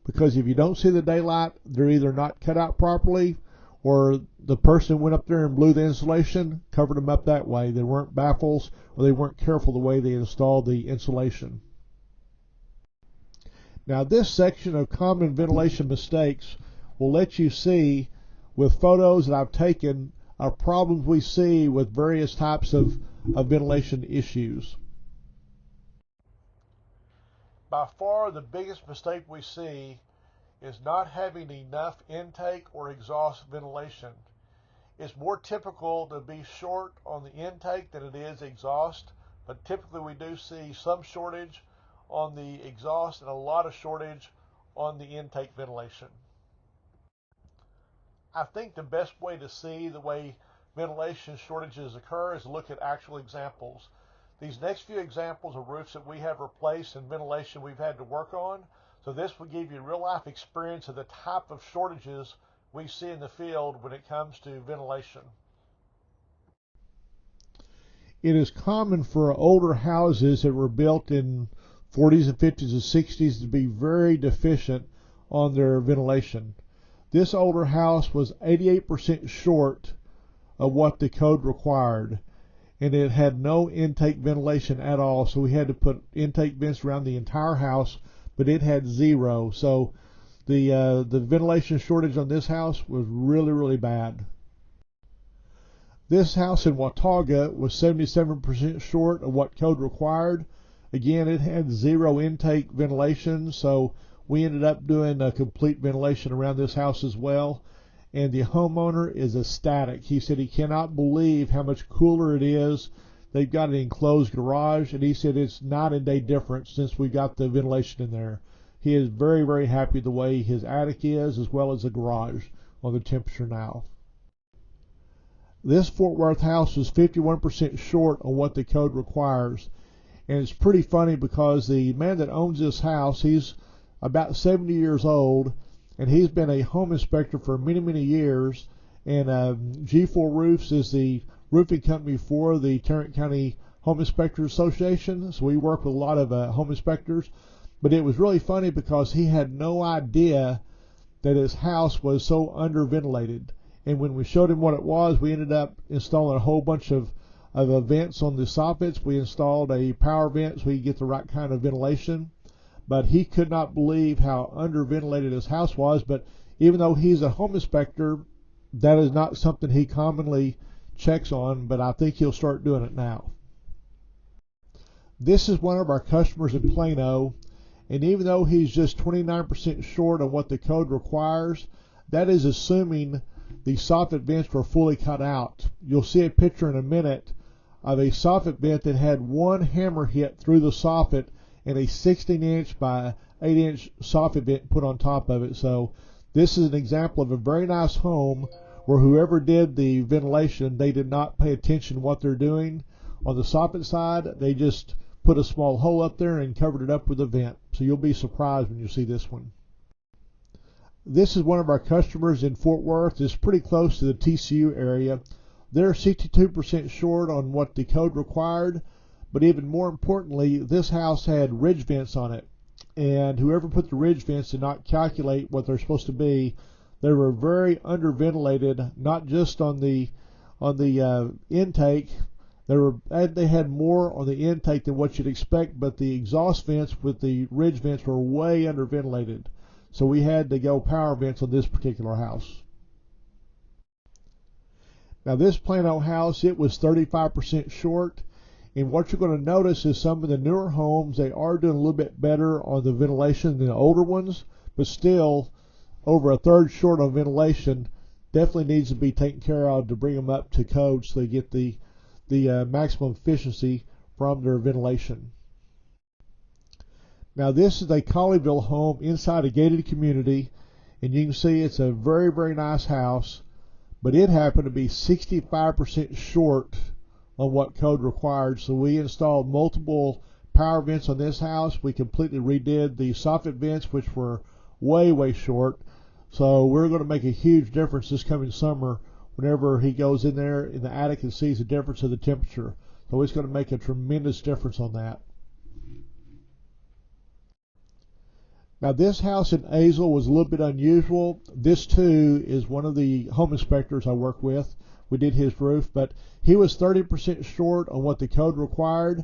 because if you don't see the daylight, they're either not cut out properly, or the person went up there and blew the insulation, covered them up that way. They weren't baffles, or they weren't careful the way they installed the insulation. Now, this section of common ventilation mistakes will let you see, with photos that I've taken, our problems we see with various types of ventilation issues. By far the biggest mistake we see is not having enough intake or exhaust ventilation. It's more typical to be short on the intake than it is exhaust, but typically we do see some shortage on the exhaust and a lot of shortage on the intake ventilation. I think the best way to see the way ventilation shortages occur is to look at actual examples. These next few examples are roofs that we have replaced and ventilation we've had to work on. So this will give you a real life experience of the type of shortages we see in the field when it comes to ventilation. It is common for older houses that were built in 40s and 50s and 60s to be very deficient on their ventilation. This older house was 88% short of what the code required, and it had no intake ventilation at all, so we had to put intake vents around the entire house, but it had zero. So the ventilation shortage on this house was really, really bad. This house in Watauga was 77% short of what code required. Again, it had zero intake ventilation, so we ended up doing a complete ventilation around this house as well. And the homeowner is ecstatic. He said he cannot believe how much cooler it is. They've got an enclosed garage, and he said it's night and day difference since we got the ventilation in there. He is very, very happy the way his attic is, as well as the garage on the temperature now. This Fort Worth house was 51% short on what the code requires. And it's pretty funny because the man that owns this house, he's about 70 years old, and he's been a home inspector for many, many years. And G4 Roofs is the roofing company for the Tarrant County Home Inspectors Association. So we work with a lot of home inspectors. But it was really funny because he had no idea that his house was so underventilated. And when we showed him what it was, we ended up installing a whole bunch of vents on the soffits. We installed a power vent so we could get the right kind of ventilation. But he could not believe how underventilated his house was. But even though he's a home inspector, that is not something he commonly checks on, but I think he'll start doing it now. This is one of our customers in Plano, and even though he's just 29% short on what the code requires, that is assuming the soffit vents were fully cut out. You'll see a picture in a minute of a soffit vent that had one hammer hit through the soffit and a 16-inch by 8-inch soffit vent put on top of it. So this is an example of a very nice home where whoever did the ventilation, they did not pay attention to what they're doing. On the soffit side, they just put a small hole up there and covered it up with a vent. So you'll be surprised when you see this one. This is one of our customers in Fort Worth. It's pretty close to the TCU area. They're 62% short on what the code required, but even more importantly, this house had ridge vents on it. And whoever put the ridge vents did not calculate what they're supposed to be. They were very underventilated, not just on the intake. They had more on the intake than what you'd expect, but the exhaust vents with the ridge vents were way underventilated. So we had to go power vents on this particular house. Now this Plano house, it was 35% short. And what you're going to notice is some of the newer homes, they are doing a little bit better on the ventilation than the older ones, but still over a third short on ventilation definitely needs to be taken care of to bring them up to code so they get the maximum efficiency from their ventilation. Now this is a Colleyville home inside a gated community, and you can see it's a very, very nice house, but it happened to be 65% short on what code required. So we installed multiple power vents on this house. We completely redid the soffit vents, which were way, way short. So we're going to make a huge difference this coming summer whenever he goes in there in the attic and sees the difference of the temperature. So it's going to make a tremendous difference on that. Now this house in Azle was a little bit unusual. This too is one of the home inspectors I work with. We did his roof, but he was 30% short on what the code required,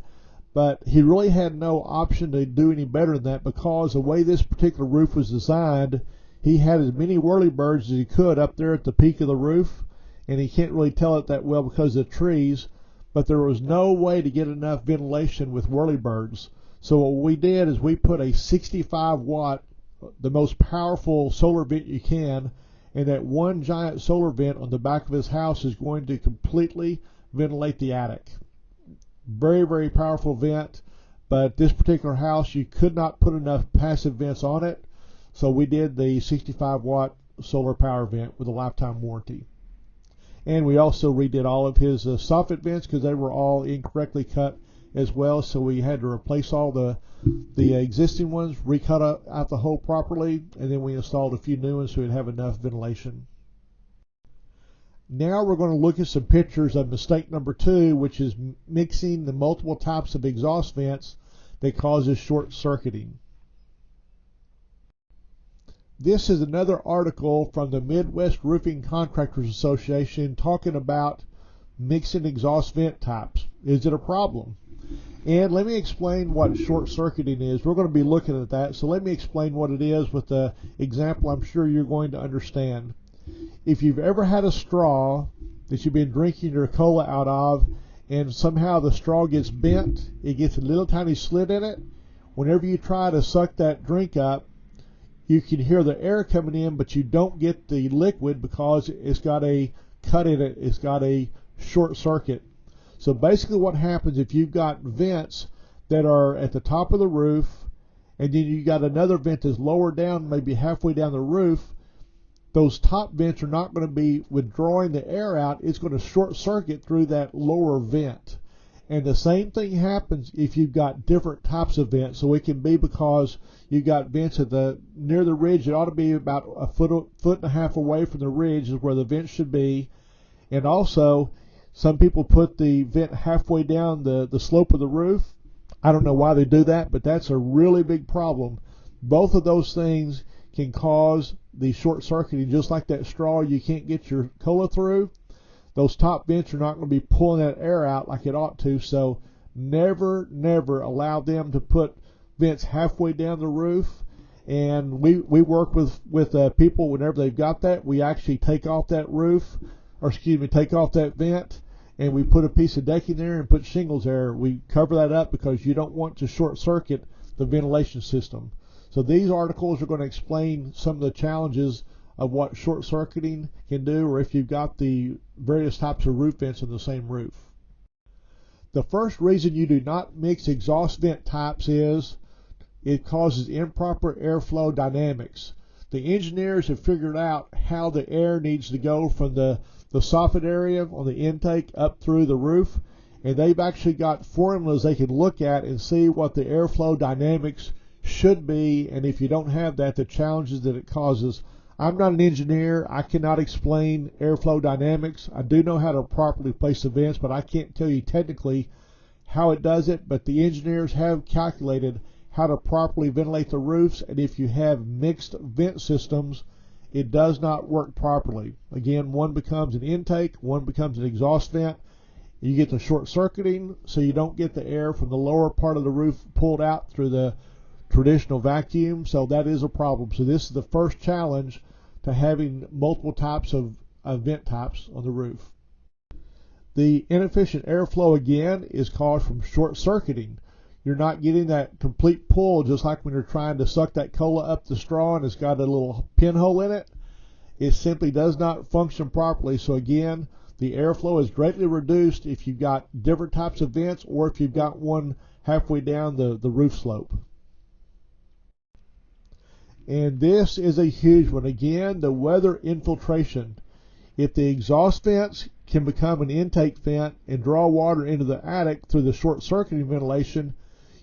but he really had no option to do any better than that because the way this particular roof was designed, he had as many whirlybirds as he could up there at the peak of the roof, and he can't really tell it that well because of the trees, but there was no way to get enough ventilation with whirlybirds. So what we did is we put a 65 watt, the most powerful solar vent you can, and that one giant solar vent on the back of his house is going to completely ventilate the attic. Very, very powerful vent, but this particular house, you could not put enough passive vents on it. So we did the 65-watt solar power vent with a lifetime warranty. And we also redid all of his soffit vents because they were all incorrectly cut as well. So we had to replace all the existing ones, recut out the hole properly, and then we installed a few new ones so we'd have enough ventilation. Now we're going to look at some pictures of mistake number 2, which is mixing the multiple types of exhaust vents that causes short circuiting. This is another article from the Midwest Roofing Contractors Association talking about mixing exhaust vent types. Is it a problem? And let me explain what short circuiting is. We're going to be looking at that, so let me explain what it is with the example I'm sure you're going to understand. If you've ever had a straw that you've been drinking your cola out of and somehow the straw gets bent, it gets a little tiny slit in it, whenever you try to suck that drink up, you can hear the air coming in, but you don't get the liquid because it's got a cut in it. It's got a short circuit. So basically what happens if you've got vents that are at the top of the roof and then you got another vent that's lower down, maybe halfway down the roof, those top vents are not going to be withdrawing the air out. It's going to short circuit through that lower vent. And the same thing happens if you've got different types of vents. So it can be because you've got vents at near the ridge. It ought to be about a foot and a half away from the ridge is where the vent should be. And also, some people put the vent halfway down the slope of the roof. I don't know why they do that, but that's a really big problem. Both of those things can cause the short circuiting, just like that straw you can't get your cola through. Those top vents are not going to be pulling that air out like it ought to, so never allow them to put vents halfway down the roof. And we work with people whenever they've got that. We actually take off that take off that vent, and we put a piece of decking there and put shingles there. We cover that up because you don't want to short circuit the ventilation system. So these articles are going to explain some of the challenges of what short circuiting can do, or if you've got the various types of roof vents in the same roof. The first reason you do not mix exhaust vent types is it causes improper airflow dynamics. The engineers have figured out how the air needs to go from the soffit area on the intake up through the roof, and they've actually got formulas they can look at and see what the airflow dynamics should be, and if you don't have that, the challenges that it causes. I'm not an engineer. I cannot explain airflow dynamics. I do know how to properly place the vents, but I can't tell you technically how it does it. But the engineers have calculated how to properly ventilate the roofs, and if you have mixed vent systems, it does not work properly. Again, one becomes an intake, one becomes an exhaust vent. You get the short circuiting, so you don't get the air from the lower part of the roof pulled out through the traditional vacuum, so that is a problem. So this is the first challenge to having multiple types of vent types on the roof. The inefficient airflow again is caused from short circuiting. You're not getting that complete pull, just like when you're trying to suck that cola up the straw and it's got a little pinhole in it. It simply does not function properly. So again, the airflow is greatly reduced if you've got different types of vents or if you've got one halfway down the roof slope. And this is a huge one. Again, the weather infiltration. If the exhaust vents can become an intake vent and draw water into the attic through the short circuiting ventilation,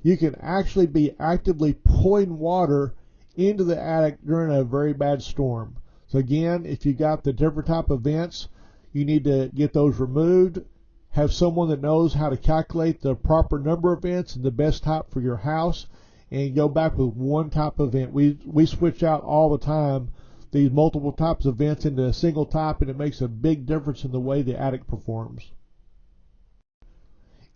you can actually be actively pulling water into the attic during a very bad storm. So again, if you got the different type of vents, you need to get those removed. Have someone that knows how to calculate the proper number of vents and the best type for your house, and go back with one type of vent. We switch out all the time these multiple types of vents into a single type, and it makes a big difference in the way the attic performs.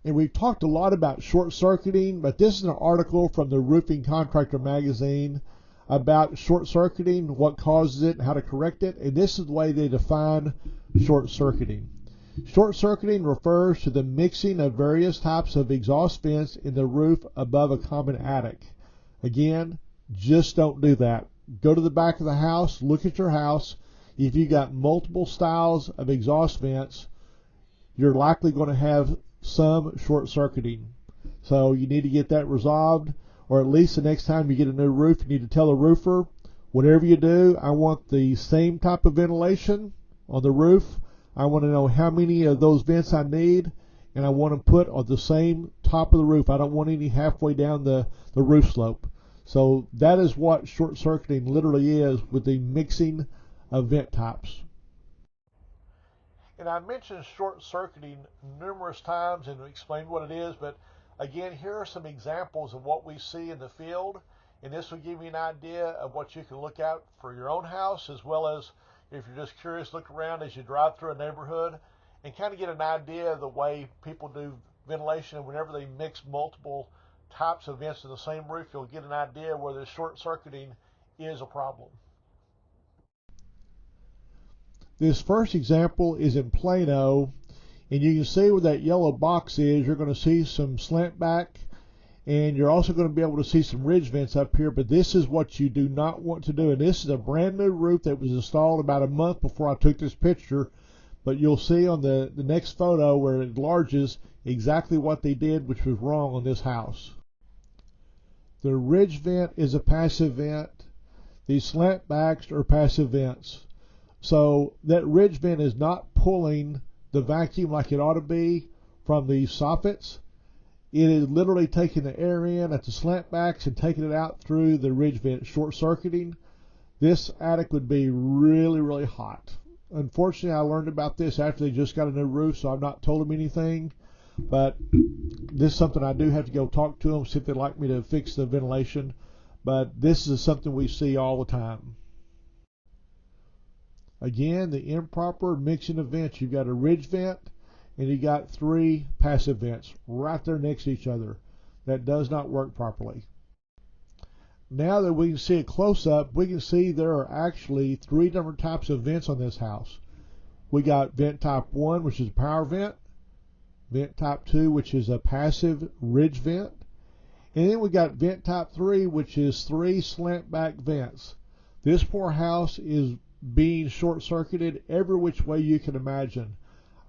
And we've talked a lot about short circuiting, but this is an article from the Roofing Contractor magazine about short circuiting, what causes it, and how to correct it. And this is the way they define short circuiting. Short circuiting refers to the mixing of various types of exhaust vents in the roof above a common attic. Again, just don't do that. Go to the back of the house, look at your house. If you've got multiple styles of exhaust vents, you're likely going to have some short circuiting. So you need to get that resolved, or at least the next time you get a new roof, you need to tell the roofer Whatever you do, I want the same type of ventilation on the roof. I want to know how many of those vents I need, and I want to put on the same top of the roof. I don't want any halfway down the roof slope. So that is what short circuiting literally is with the mixing of vent types. And I mentioned short circuiting numerous times and explained what it is, but again, here are some examples of what we see in the field, and this will give you an idea of what you can look out for your own house, as well as if you're just curious, look around as you drive through a neighborhood and kind of get an idea of the way people do ventilation. And whenever they mix multiple types of vents in the same roof, you'll get an idea where the short circuiting is a problem. This first example is in Plano, and you can see where that yellow box is. You're going to see some slant back, and you're also going to be able to see some ridge vents up here, but this is what you do not want to do. And this is a brand new roof that was installed about a month before I took this picture, but you'll see on the next photo where it enlarges exactly what they did, which was wrong on this house. The ridge vent is a passive vent. These slant backs are passive vents. So that ridge vent is not pulling the vacuum like it ought to be from the soffits. It is literally taking the air in at the slant backs and taking it out through the ridge vent, short circuiting. This attic would be really, really hot. Unfortunately, I learned about this after they just got a new roof, so I've not told them anything. But this is something I do have to go talk to them, see if they'd like me to fix the ventilation. But this is something we see all the time. Again, the improper mixing of vents. You've got a ridge vent and you got 3 passive vents right there next to each other. That does not work properly. Now that we can see a close-up, we can see there are actually 3 different types of vents on this house. We got vent type 1, which is a power vent, vent type 2, which is a passive ridge vent, and then we got vent type 3, which is 3 slant back vents. This poor house is being short-circuited every which way you can imagine.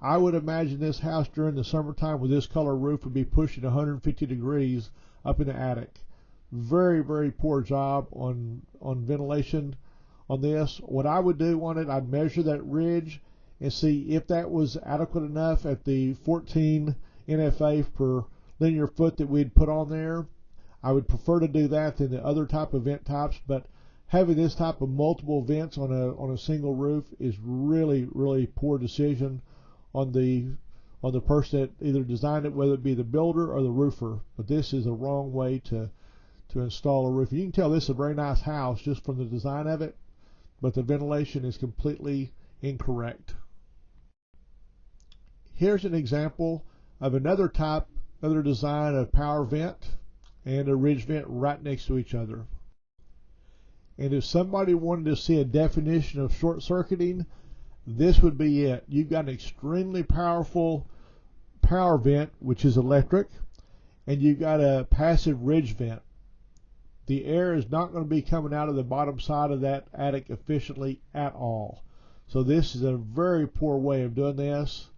I would imagine this house during the summertime with this color roof would be pushing 150 degrees up in the attic. Very, very poor job on ventilation on this. What I would do on it, I'd measure that ridge and see if that was adequate enough at the 14 NFA per linear foot that we'd put on there. I would prefer to do that than the other type of vent types, but having this type of multiple vents on a single roof is really, really poor decision on the person that either designed it, whether it be the builder or the roofer. But this is a wrong way to install a roof. You can tell this is a very nice house just from the design of it, but the ventilation is completely incorrect. Here's an example of another design of power vent and a ridge vent right next to each other. And if somebody wanted to see a definition of short circuiting, this would be it. You've got an extremely powerful power vent, which is electric, and you've got a passive ridge vent. The air is not going to be coming out of the bottom side of that attic efficiently at all. So this is a very poor way of doing this.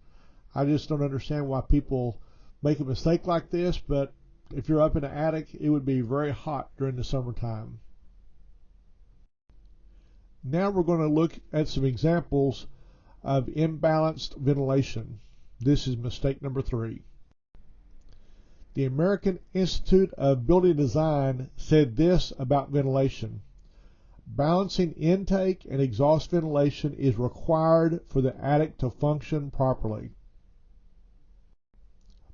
I just don't understand why people make a mistake like this, but if you're up in the attic, it would be very hot during the summertime. Now we're going to look at some examples of imbalanced ventilation. This is mistake number 3. The American Institute of Building Design said this about ventilation: balancing intake and exhaust ventilation is required for the attic to function properly.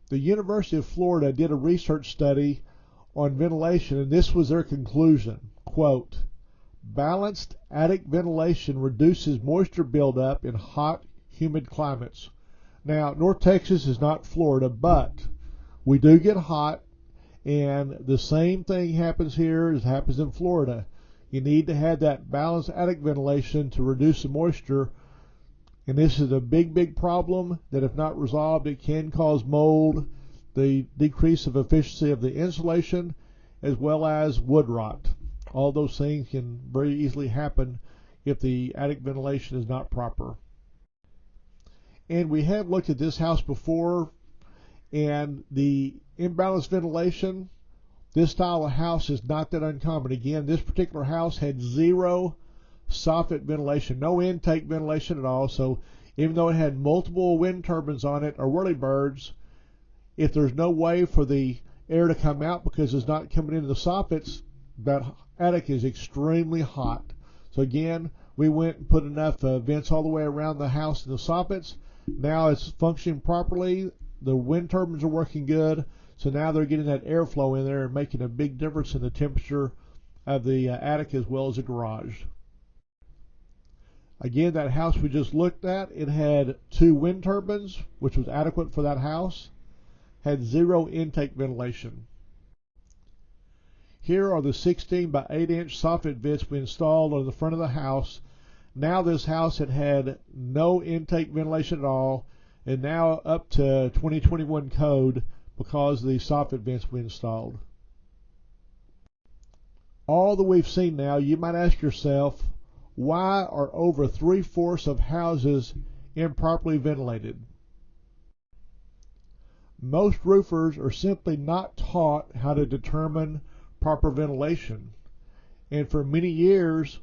The University of Florida did a research study on ventilation, and this was their conclusion. Quote, balanced attic ventilation reduces moisture buildup in hot, humid climates. Now, North Texas is not Florida, but we do get hot, and the same thing happens here as happens in Florida. You need to have that balanced attic ventilation to reduce the moisture, and this is a big, big problem that if not resolved, it can cause mold, the decrease of efficiency of the insulation, as well as wood rot. All those things can very easily happen if the attic ventilation is not proper. And we have looked at this house before, and the imbalanced ventilation This style of house is not that uncommon. Again, this particular house had zero soffit ventilation, no intake ventilation at all. So even though it had multiple wind turbines on it or whirlybirds, if there's no way for the air to come out because it's not coming into the soffits, that attic is extremely hot. So again, we went and put enough vents all the way around the house and the soffits. Now it's functioning properly. The wind turbines are working good. So now they're getting that airflow in there and making a big difference in the temperature of the attic as well as the garage. Again, that house we just looked at, it had 2 wind turbines, which was adequate for that house. Had zero intake ventilation. Here are the 16 by 8 inch soffit vents we installed on the front of the house. Now this house had no intake ventilation at all, and now up to 2021 code because of the soffit vents we installed. All that we've seen now, you might ask yourself, why are over 3/4 of houses improperly ventilated? Most roofers are simply not taught how to determine proper ventilation. And for many years,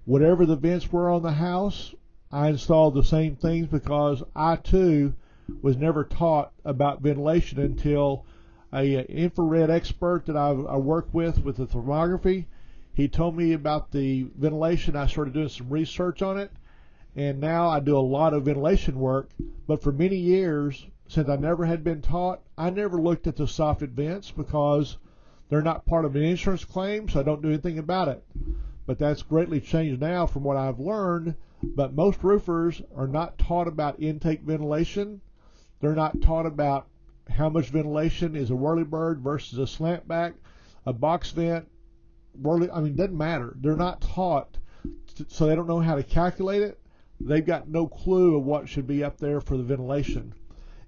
whatever the vents were on the house, I installed the same things because I too was never taught about ventilation until an infrared expert that I work with the thermography. He told me about the ventilation. I started doing some research on it, and now I do a lot of ventilation work. But for many years, since I never had been taught, I never looked at the soffit vents because they're not part of an insurance claim, so I don't do anything about it. But that's greatly changed now from what I've learned. But most roofers are not taught about intake ventilation. They're not taught about how much ventilation is a whirlybird versus a slant back, a box vent. It doesn't matter. They're not taught, so they don't know how to calculate it. They've got no clue of what should be up there for the ventilation.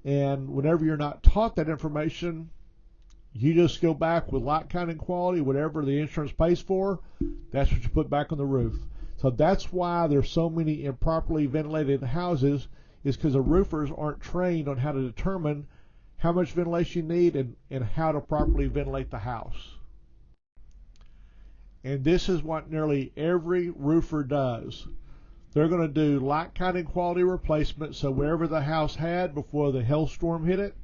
And whenever you're not taught that information, you just go back with like, kind, and quality, whatever the insurance pays for, that's what you put back on the roof. So that's why there's so many improperly ventilated houses, is because the roofers aren't trained on how to determine how much ventilation you need and how to properly ventilate the house. And this is what nearly every roofer does. They're going to do like, kind, and quality replacement, so wherever the house had before the hailstorm hit it,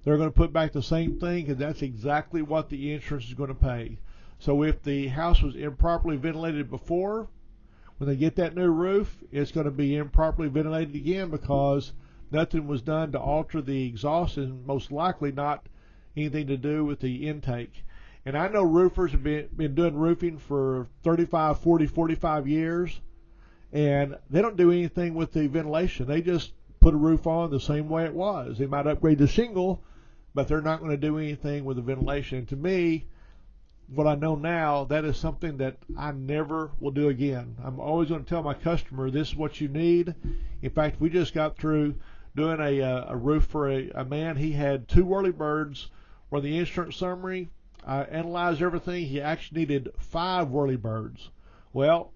they're going to put back the same thing, because that's exactly what the insurance is going to pay. So if the house was improperly ventilated before, when they get that new roof, it's going to be improperly ventilated again because nothing was done to alter the exhaust, and most likely not anything to do with the intake. And I know roofers have been doing roofing for 35, 40, 45 years, and they don't do anything with the ventilation. They just put a roof on the same way it was. They might upgrade the shingle, but they're not going to do anything with the ventilation. And to me, what I know now, that is something that I never will do again. I'm always going to tell my customer, this is what you need. In fact, we just got through doing a roof for a man. He had 2 whirlybirds. For the insurance summary, I analyzed everything. He actually needed 5 whirlybirds. Well,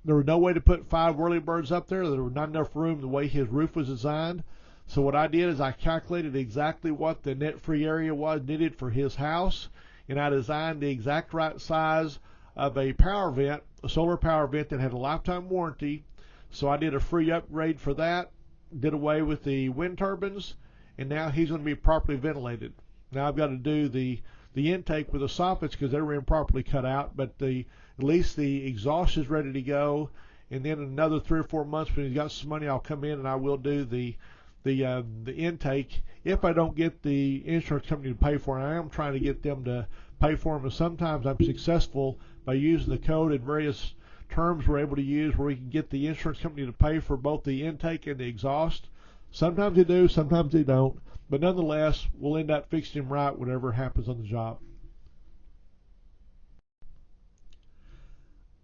there was no way to put 5 whirlybirds up there. There was not enough room the way his roof was designed. So what I did is I calculated exactly what the net free area was needed for his house, and I designed the exact right size of a power vent, a solar power vent that had a lifetime warranty. So I did a free upgrade for that, did away with the wind turbines, and now he's going to be properly ventilated. Now I've got to do the intake with the soffits because they were improperly cut out, but at least the exhaust is ready to go. And then in another 3 or 4 months, when he's got some money, I'll come in and I will do the intake. If I don't get the insurance company to pay for it, I am trying to get them to pay for them, and sometimes I'm successful by using the code and various terms we're able to use where we can get the insurance company to pay for both the intake and the exhaust. Sometimes they do, sometimes they don't, but nonetheless, we'll end up fixing them right whatever happens on the job.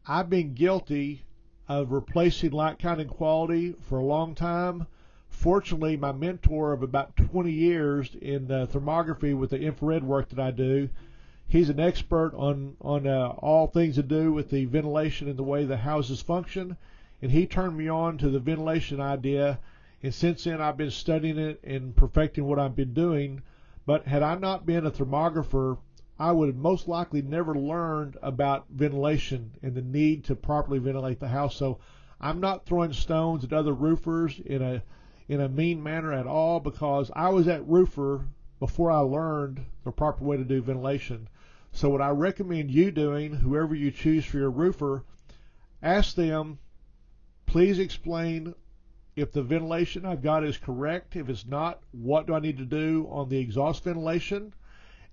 I've been guilty of replacing like, kind, and quality for a long time. Fortunately, my mentor of about 20 years in thermography with the infrared work that I do, he's an expert on all things to do with the ventilation and the way the houses function, and he turned me on to the ventilation idea, and since then I've been studying it and perfecting what I've been doing. But had I not been a thermographer, I would have most likely never learned about ventilation and the need to properly ventilate the house. So I'm not throwing stones at other roofers in a mean manner at all, because I was that roofer before I learned the proper way to do ventilation. So what I recommend you doing, whoever you choose for your roofer, ask them, please explain if the ventilation I've got is correct. If it's not, what do I need to do on the exhaust ventilation?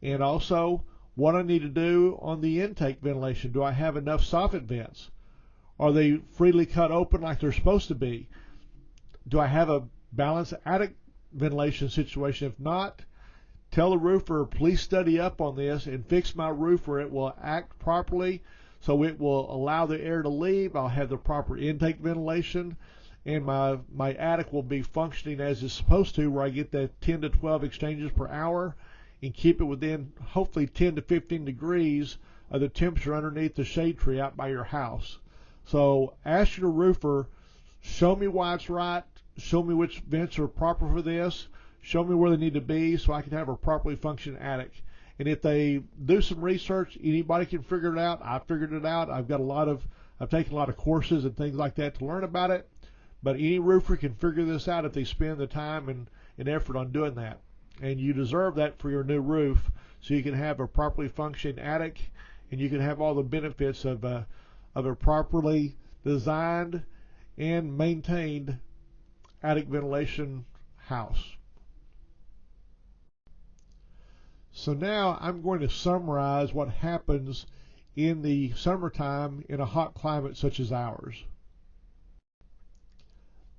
And also, what I need to do on the intake ventilation. Do I have enough soffit vents? Are they freely cut open like they're supposed to be? Do I have a balanced attic ventilation situation? If not, tell the roofer, please study up on this and fix my roof where it will act properly, so it will allow the air to leave. I'll have the proper intake ventilation, and my attic will be functioning as it's supposed to, where I get that 10 to 12 exchanges per hour and keep it within hopefully 10 to 15 degrees of the temperature underneath the shade tree out by your house. So ask your roofer, show me why it's right, show me which vents are proper for this, show me where they need to be so I can have a properly functioning attic. And if they do some research, anybody can figure it out. I figured it out. I've taken a lot of courses and things like that to learn about it. But any roofer can figure this out if they spend the time and effort on doing that. And you deserve that for your new roof, so you can have a properly functioning attic, and you can have all the benefits of a properly designed and maintained attic ventilation house. So now I'm going to summarize what happens in the summertime in a hot climate such as ours.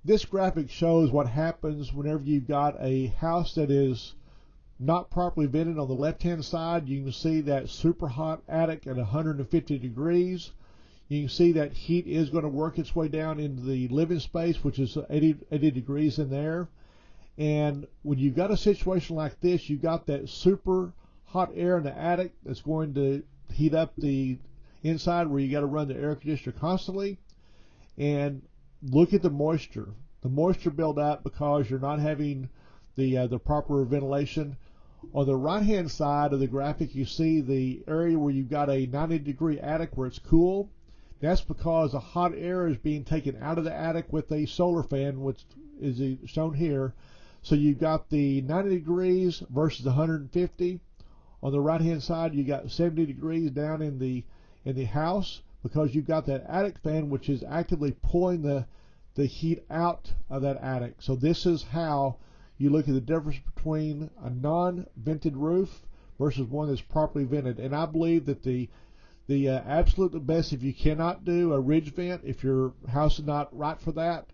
This graphic shows what happens whenever you've got a house that is not properly vented. On the left-hand side, you can see that super hot attic at 150 degrees. You can see that heat is going to work its way down into the living space, which is 80 degrees in there. And when you've got a situation like this, you've got that super hot air in the attic that's going to heat up the inside, where you got to run the air conditioner constantly. And look at the moisture. The moisture build up because you're not having the proper ventilation. On the right-hand side of the graphic, you see the area where you've got a 90-degree attic where it's cool. That's because the hot air is being taken out of the attic with a solar fan, which is shown here. So you've got the 90 degrees versus 150. On the right-hand side, you got 70 degrees down in the house, because you've got that attic fan which is actively pulling the heat out of that attic. So this is how you look at the difference between a non-vented roof versus one that's properly vented. And I believe that the absolute best, if you cannot do a ridge vent, if your house is not right for that,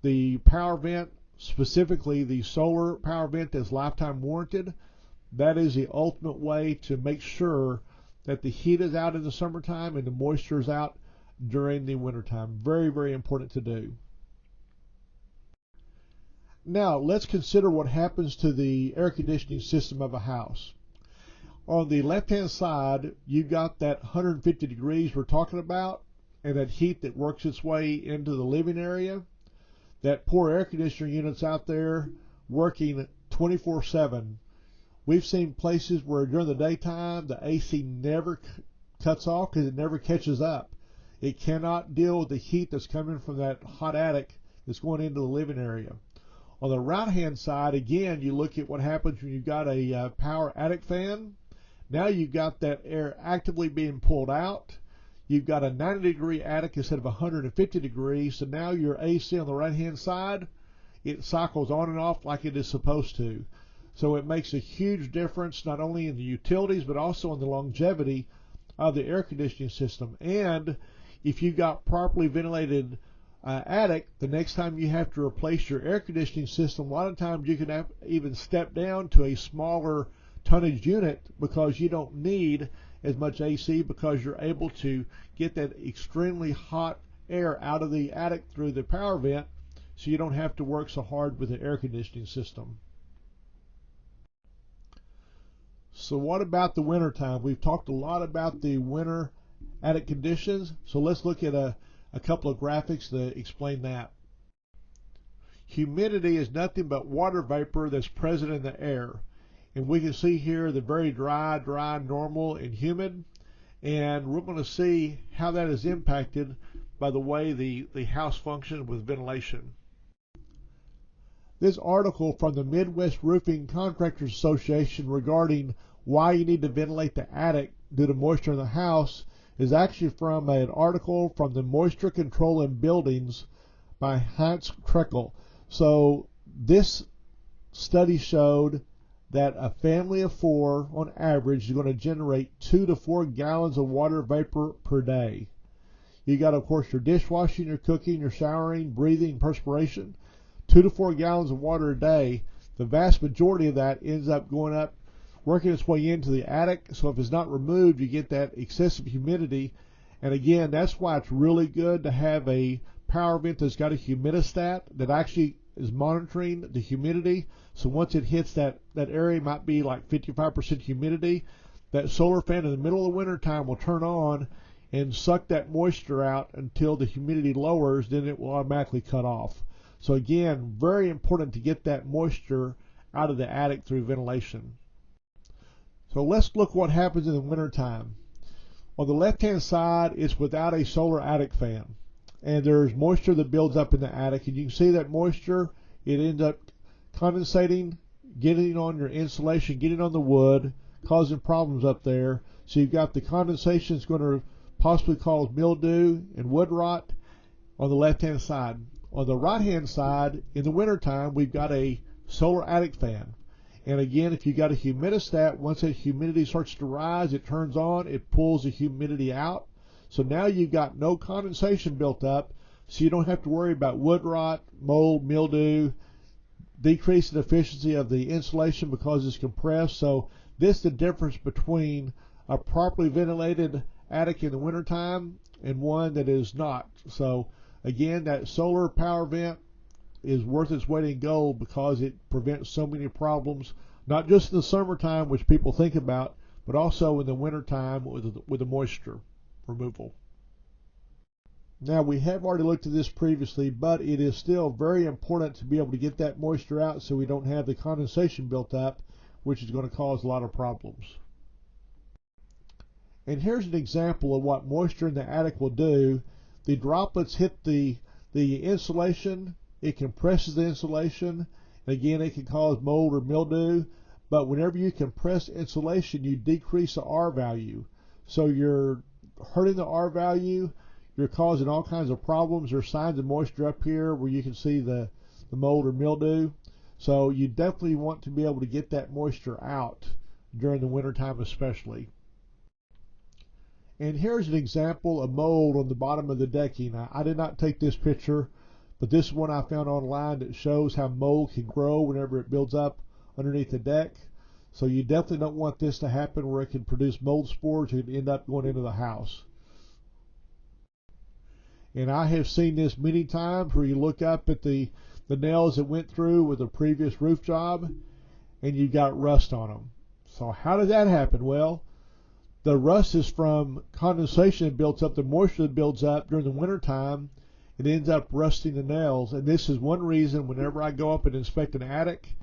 the power vent, specifically the solar power vent that's lifetime warranted, that is the ultimate way to make sure that the heat is out in the summertime and the moisture is out during the wintertime. Very, very important to do. Now let's consider what happens to the air conditioning system of a house. On the left-hand side, you've got that 150 degrees we're talking about, and that heat that works its way into the living area. That poor air conditioner unit's out there working 24/7. We've seen places where during the daytime the AC never cuts off because it never catches up. It cannot deal with the heat that's coming from that hot attic that's going into the living area. On the right-hand side, again, you look at what happens when you've got a power attic fan. Now you've got that air actively being pulled out. You've got a 90-degree attic instead of 150 degrees, so now your AC on the right-hand side, it cycles on and off like it is supposed to. So it makes a huge difference not only in the utilities but also in the longevity of the air conditioning system. And if you've got properly ventilated attic, the next time you have to replace your air conditioning system, a lot of times you can even step down to a smaller tonnage unit because you don't need as much AC, because you're able to get that extremely hot air out of the attic through the power vent, so you don't have to work so hard with the air conditioning system. So what about the winter time? We've talked a lot about the winter attic conditions, so let's look at a couple of graphics to explain that. Humidity is nothing but water vapor that's present in the air. And we can see here the very dry, normal, and humid. And we're going to see how that is impacted by the way the house functions with ventilation. This article from the Midwest Roofing Contractors Association regarding why you need to ventilate the attic due to moisture in the house is actually from an article from the Moisture Control in Buildings by Heinz Treckel. So this study showed that a family of 4 on average is going to generate 2 to 4 gallons of water vapor per day. You got, of course, your dishwashing, your cooking, your showering, breathing, perspiration. 2 to 4 gallons of water a day. The vast majority of that ends up going up, working its way into the attic. So if it's not removed, you get that excessive humidity. And again, that's why it's really good to have a power vent that's got a humidistat that actually is monitoring the humidity. So once it hits that area, might be like 55% humidity, that solar fan in the middle of the winter time will turn on and suck that moisture out until the humidity lowers, then it will automatically cut off. So again, very important to get that moisture out of the attic through ventilation. So let's look what happens in the wintertime. On the left-hand side, it's without a solar attic fan. And there's moisture that builds up in the attic. And you can see that moisture, it ends up condensating, getting on your insulation, getting on the wood, causing problems up there. So you've got the condensation that's going to possibly cause mildew and wood rot on the left-hand side. On the right-hand side, in the wintertime, we've got a solar attic fan. And again, if you've got a humidistat, once that humidity starts to rise, it turns on, it pulls the humidity out. So now you've got no condensation built up, so you don't have to worry about wood rot, mold, mildew, decrease in efficiency of the insulation because it's compressed. So this is the difference between a properly ventilated attic in the wintertime and one that is not. So again, that solar power vent is worth its weight in gold because it prevents so many problems, not just in the summertime, which people think about, but also in the wintertime with the moisture removal. Now, we have already looked at this previously, but it is still very important to be able to get that moisture out so we don't have the condensation built up, which is going to cause a lot of problems. And here's an example of what moisture in the attic will do. The droplets hit the insulation, it compresses the insulation, and again, it can cause mold or mildew, but whenever you compress insulation, you decrease the R value. So you're hurting the R value, you're causing all kinds of problems. There's signs of moisture up here where you can see the mold or mildew. So you definitely want to be able to get that moisture out during the wintertime especially. And here's an example of mold on the bottom of the decking. I did not take this picture, but this is one I found online that shows how mold can grow whenever it builds up underneath the deck. So you definitely don't want this to happen where it can produce mold spores and end up going into the house. And I have seen this many times where you look up at the nails that went through with a previous roof job and you got rust on them. So how did that happen? Well, the rust is from condensation that builds up, the moisture that builds up during the wintertime. It ends up rusting the nails. And this is one reason whenever I go up and inspect an attic,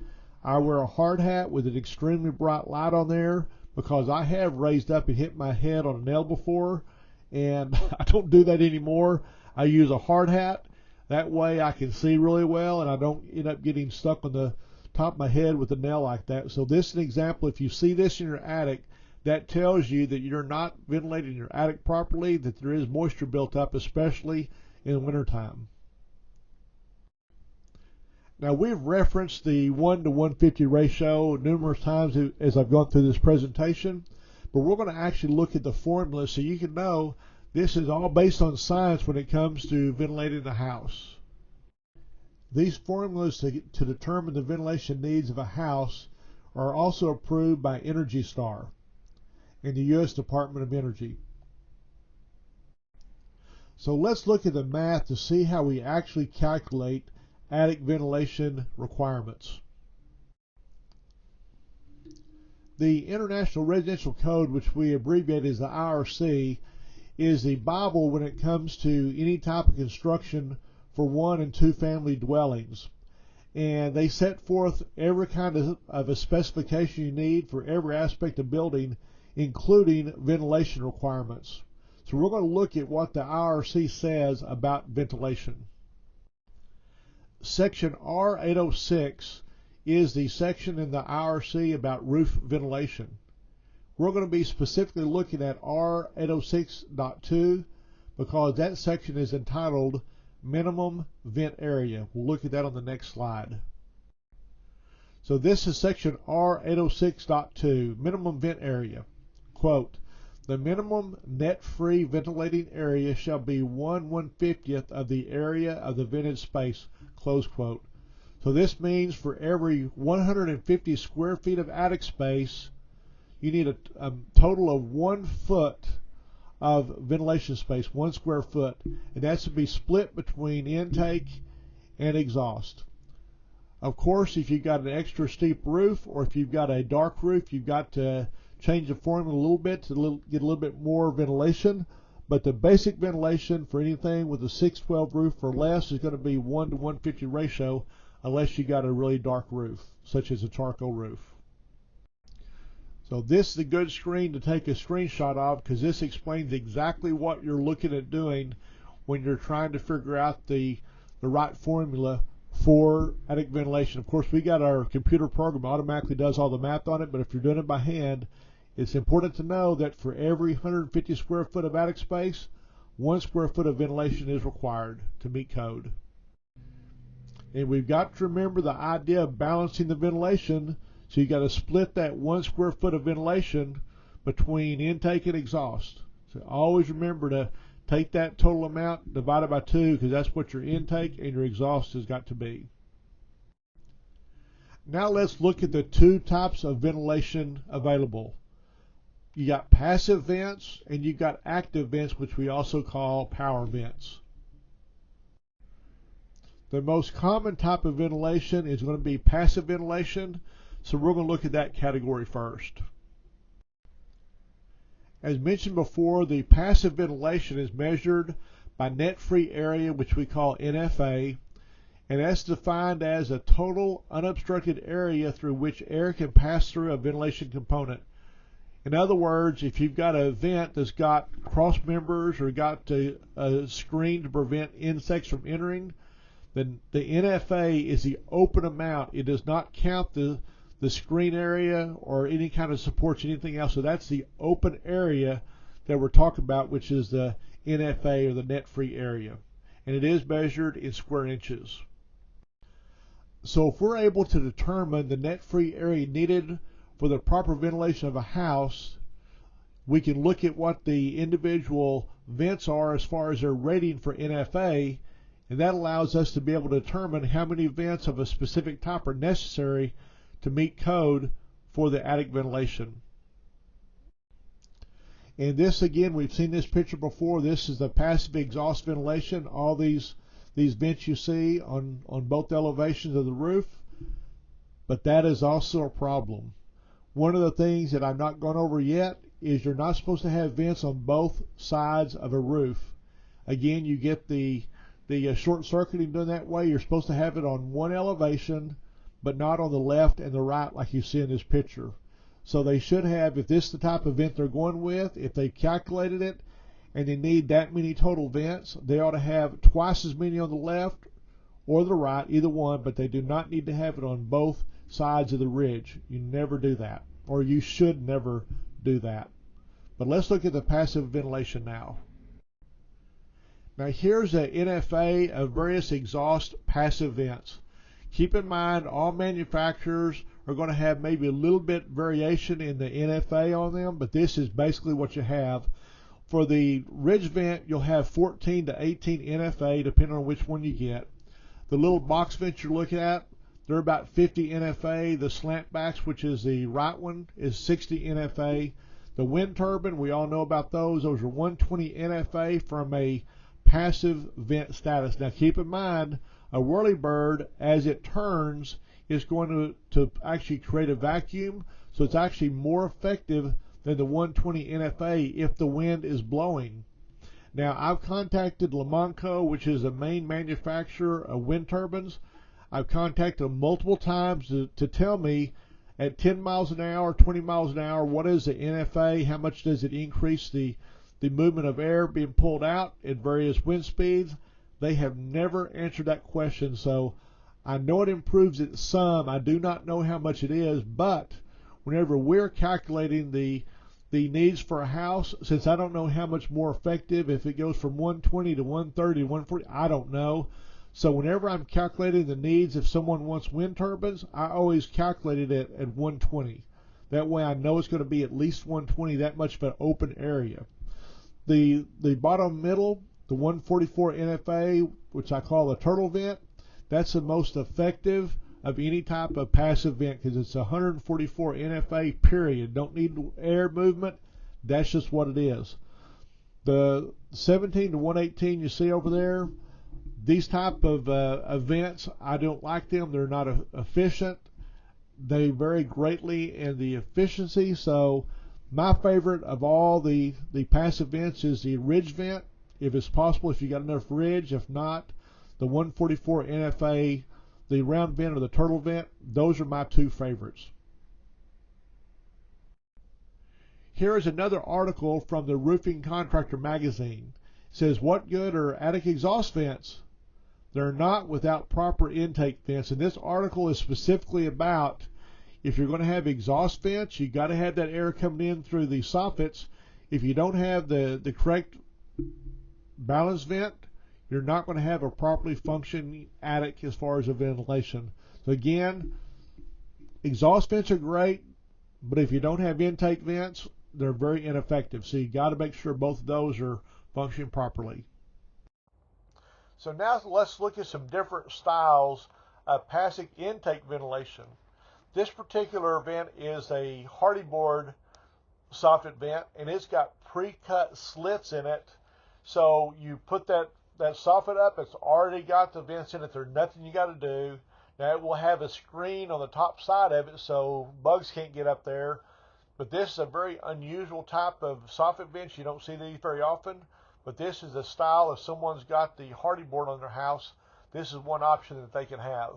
I wear a hard hat with an extremely bright light on there because I have raised up and hit my head on a nail before, and I don't do that anymore. I use a hard hat. That way I can see really well and I don't end up getting stuck on the top of my head with a nail like that. So this is an example. If you see this in your attic, that tells you that you're not ventilating your attic properly, that there is moisture built up, especially in the wintertime. Now, we've referenced the 1 to 150 ratio numerous times as I've gone through this presentation, but we're going to actually look at the formula so you can know this is all based on science when it comes to ventilating the house. These formulas to determine the ventilation needs of a house are also approved by Energy Star and the U.S. Department of Energy. So let's look at the math to see how we actually calculate attic ventilation requirements. The International Residential Code, which we abbreviate as the IRC, is the Bible when it comes to any type of construction for 1 and 2 family dwellings. and they set forth every kind of a specification you need for every aspect of building, including ventilation requirements. So we're going to look at what the IRC says about ventilation. Section R806 is the section in the IRC about roof ventilation. We're going to be specifically looking at R806.2 because that section is entitled Minimum Vent Area. We'll look at that on the next slide. So this is section R806.2, Minimum Vent Area. Quote, the minimum net-free ventilating area shall be 1/150th of the area of the vented space, close quote. So this means for every 150 square feet of attic space, you need a total of 1 foot of ventilation space, 1 square foot, and that's to be split between intake and exhaust. Of course, if you've got an extra steep roof or if you've got a dark roof, you've got to change the formula a little bit to get a little bit more ventilation, but the basic ventilation for anything with a 612 roof or less is going to be 1 to 150 ratio unless you got a really dark roof, such as a charcoal roof. So this is a good screen to take a screenshot of because this explains exactly what you're looking at doing when you're trying to figure out the right formula for attic ventilation. Of course, we got our computer program automatically does all the math on it, but if you're doing it by hand, it's important to know that for every 150 square foot of attic space, 1 square foot of ventilation is required to meet code. And we've got to remember the idea of balancing the ventilation, so you got to split that 1 square foot of ventilation between intake and exhaust. So always remember to take that total amount divided by 2 because that's what your intake and your exhaust has got to be. Now let's look at the 2 types of ventilation available. You got passive vents and you got active vents, which we also call power vents. The most common type of ventilation is going to be passive ventilation, so we're going to look at that category first. As mentioned before, the passive ventilation is measured by net free area, which we call NFA, and that's defined as a total unobstructed area through which air can pass through a ventilation component. In other words, if you've got a vent that's got cross members or got a screen to prevent insects from entering, then the NFA is the open amount. It does not count the screen area or any kind of supports, anything else. So that's the open area that we're talking about, which is the NFA or the net free area. And it is measured in square inches. So if we're able to determine the net free area needed for the proper ventilation of a house, we can look at what the individual vents are as far as their rating for NFA, and that allows us to be able to determine how many vents of a specific type are necessary to meet code for the attic ventilation. And this, again, we've seen this picture before. This is the passive exhaust ventilation. All these vents you see on both elevations of the roof, but that is also a problem. One of the things that I've not gone over yet is you're not supposed to have vents on both sides of a roof. Again, you get the short circuiting done that way. You're supposed to have it on one elevation, but not on the left and the right like you see in this picture. So they should have, if this is the type of vent they're going with, if they calculated it and they need that many total vents, they ought to have twice as many on the left or the right, either one, but they do not need to have it on both sides of the ridge. You never do that, or you should never do that. But let's look at the passive ventilation now. Now here's the NFA of various exhaust passive vents. Keep in mind all manufacturers are going to have maybe a little bit variation in the NFA on them, but this is basically what you have. For the ridge vent, you'll have 14 to 18 NFA depending on which one you get. The little box vents you're looking at, they're about 50 NFA. The slant backs, which is the right one, is 60 NFA. The wind turbine, we all know about those. Those are 120 NFA from a passive vent status. Now keep in mind, a whirlybird, as it turns, is going to actually create a vacuum, so it's actually more effective than the 120 NFA if the wind is blowing. Now I've contacted Lamonco, which is the main manufacturer of wind turbines. I've contacted them multiple times to tell me at 10 miles an hour, 20 miles an hour, what is the NFA, how much does it increase the movement of air being pulled out at various wind speeds. They have never answered that question, so I know it improves it some. I do not know how much it is, but whenever we're calculating the needs for a house, since I don't know how much more effective, if it goes from 120 to 130 to 140, I don't know. So whenever I'm calculating the needs, if someone wants wind turbines, I always calculate it at 120. That way I know it's going to be at least 120, that much of an open area. The bottom middle, the 144 NFA, which I call a turtle vent, that's the most effective of any type of passive vent because it's 144 NFA, period. Don't need air movement. That's just what it is. The 17 to 118 you see over there, these type of vents, I don't like them. They're not efficient. They vary greatly in the efficiency. So my favorite of all the passive vents is the ridge vent, if it's possible, if you got enough ridge. If not, the 144 NFA, the round vent or the turtle vent. Those are my two favorites. Here is another article from the Roofing Contractor magazine. It says, what good are attic exhaust vents? They're not without proper intake vents. And this article is specifically about if you're going to have exhaust vents, you got to have that air coming in through the soffits. If you don't have the correct balance vent, you're not going to have a properly functioning attic as far as the ventilation. So again, exhaust vents are great, but if you don't have intake vents, they're very ineffective. So you got to make sure both of those are functioning properly. So now let's look at some different styles of passive intake ventilation. This particular vent is a hardy board soffit vent, and it's got pre-cut slits in it. So you put that soffit up, it's already got the vents in it. There's nothing you got to do. Now it will have a screen on the top side of it so bugs can't get up there. But this is a very unusual type of soffit vents. You don't see these very often. But this is a style, if someone's got the hardy board on their house, this is one option that they can have.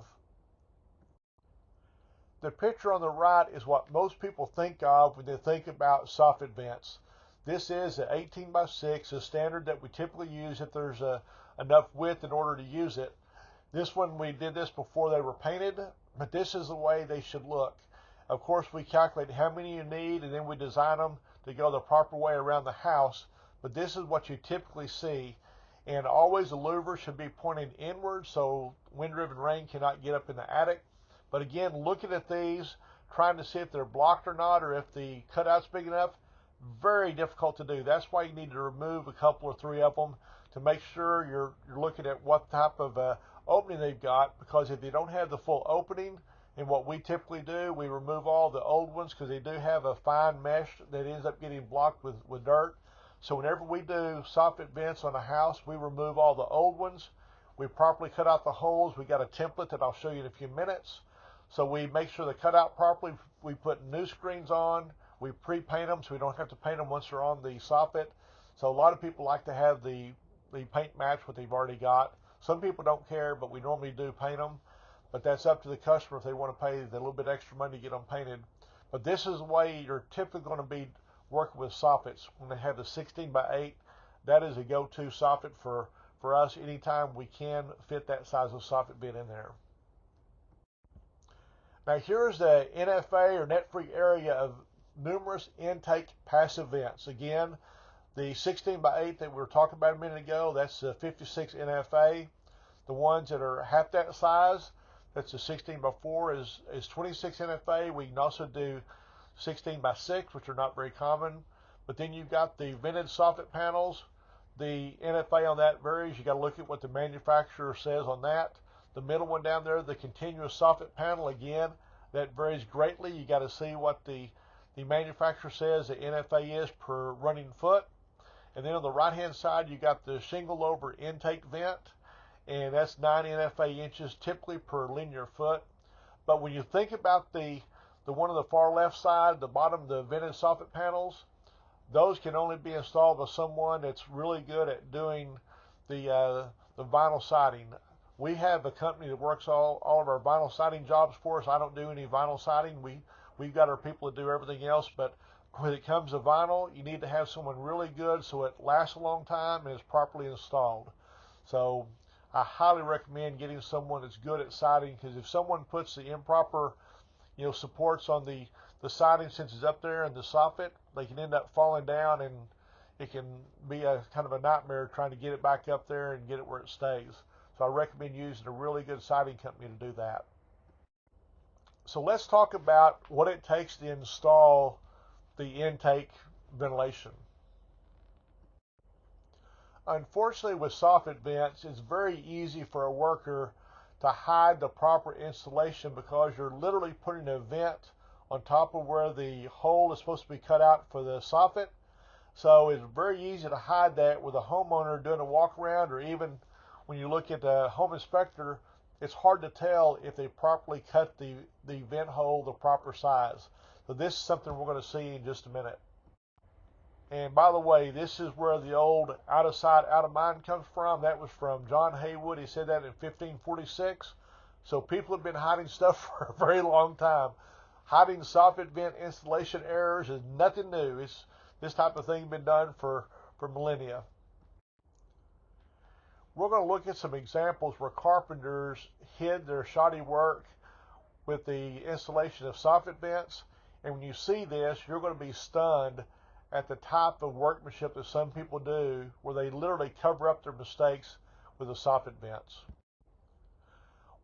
The picture on the right is what most people think of when they think about soffit vents. This is an 18 by 6, a standard that we typically use if there's enough width in order to use it. This one, we did this before they were painted, but this is the way they should look. Of course, we calculate how many you need, and then we design them to go the proper way around the house. But this is what you typically see. And always the louver should be pointing inward so wind-driven rain cannot get up in the attic. But again, looking at these, trying to see if they're blocked or not, or if the cutout's big enough, very difficult to do. That's why you need to remove a couple or three of them to make sure you're looking at what type of opening they've got. Because if they don't have the full opening, and what we typically do, we remove all the old ones because they do have a fine mesh that ends up getting blocked with dirt. So whenever we do soffit vents on a house, we remove all the old ones. We properly cut out the holes. We got a template that I'll show you in a few minutes. So we make sure they're cut out properly. We put new screens on. We pre-paint them so we don't have to paint them once they're on the soffit. So a lot of people like to have the paint match what they've already got. Some people don't care, but we normally do paint them. But that's up to the customer if they want to pay the little bit extra money to get them painted. But this is the way you're typically going to be working with soffits. When they have the 16 by 8, that is a go-to soffit for us anytime we can fit that size of soffit vent in there. Now here's the NFA or net-free area of numerous intake passive vents. Again, the 16 by 8 that we were talking about a minute ago, that's the 56 NFA. The ones that are half that size, that's the 16 by 4 is 26 NFA. We can also do 16 by 6, which are not very common. But then you've got the vented soffit panels. The NFA on that varies. You got to look at what the manufacturer says on that. The middle one down there, the continuous soffit panel, again, that varies greatly. You got to see what the manufacturer says the NFA is per running foot. And then on the right-hand side, you got the shingle over intake vent, and that's 9 NFA inches typically per linear foot. But when you think about the one on the far left side, the bottom, the vented soffit panels, those can only be installed by someone that's really good at doing the vinyl siding. We have a company that works all of our vinyl siding jobs for us. I don't do any vinyl siding. We've got our people that do everything else, but when it comes to vinyl, you need to have someone really good so it lasts a long time and is properly installed. So I highly recommend getting someone that's good at siding, because if someone puts the improper, supports on the siding, since it's up there in the soffit, they can end up falling down, and it can be a kind of a nightmare trying to get it back up there and get it where it stays. So I recommend using a really good siding company to do that. So let's talk about what it takes to install the intake ventilation. Unfortunately, with soffit vents, it's very easy for a worker to hide the proper installation, because you're literally putting a vent on top of where the hole is supposed to be cut out for the soffit. So it's very easy to hide that with a homeowner doing a walk around, or even when you look at the home inspector, it's hard to tell if they properly cut the vent hole the proper size. So this is something we're going to see in just a minute. And by the way, this is where the old out of sight, out of mind comes from. That was from John Haywood. He said that in 1546. So people have been hiding stuff for a very long time. Hiding soffit vent installation errors is nothing new. This type of thing has been done for millennia. We're going to look at some examples where carpenters hid their shoddy work with the installation of soffit vents. And when you see this, you're going to be stunned at the type of workmanship that some people do, where they literally cover up their mistakes with the soffit vents.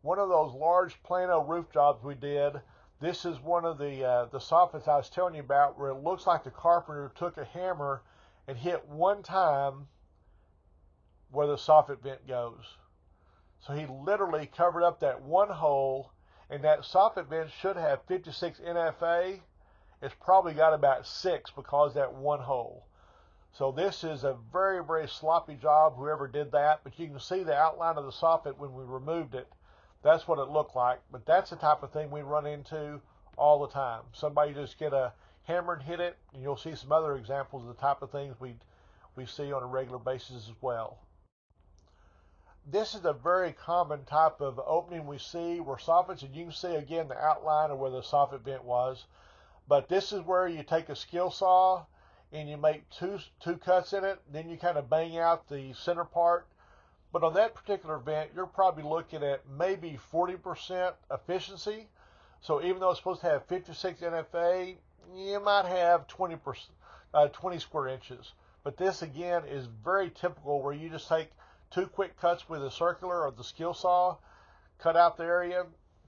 One of those large Plano roof jobs we did, this is one of the soffits I was telling you about, where it looks like the carpenter took a hammer and hit one time where the soffit vent goes. So he literally covered up that one hole, and that soffit vent should have 56 NFA. It's probably got about 6 because of that one hole. So this is a very, very sloppy job, whoever did that. But you can see the outline of the soffit when we removed it. That's what it looked like. But that's the type of thing we run into all the time. Somebody just get a hammer and hit it, and you'll see some other examples of the type of things we see on a regular basis as well. This is a very common type of opening we see where soffits, and you can see again the outline of where the soffit vent was. But this is where you take a skill saw and you make two cuts in it, then you kind of bang out the center part. But on that particular vent, you're probably looking at maybe 40% efficiency. So even though it's supposed to have 56 NFA, you might have 20 square inches. But this again is very typical, where you just take 2 quick cuts with a circular or the skill saw, cut out the area,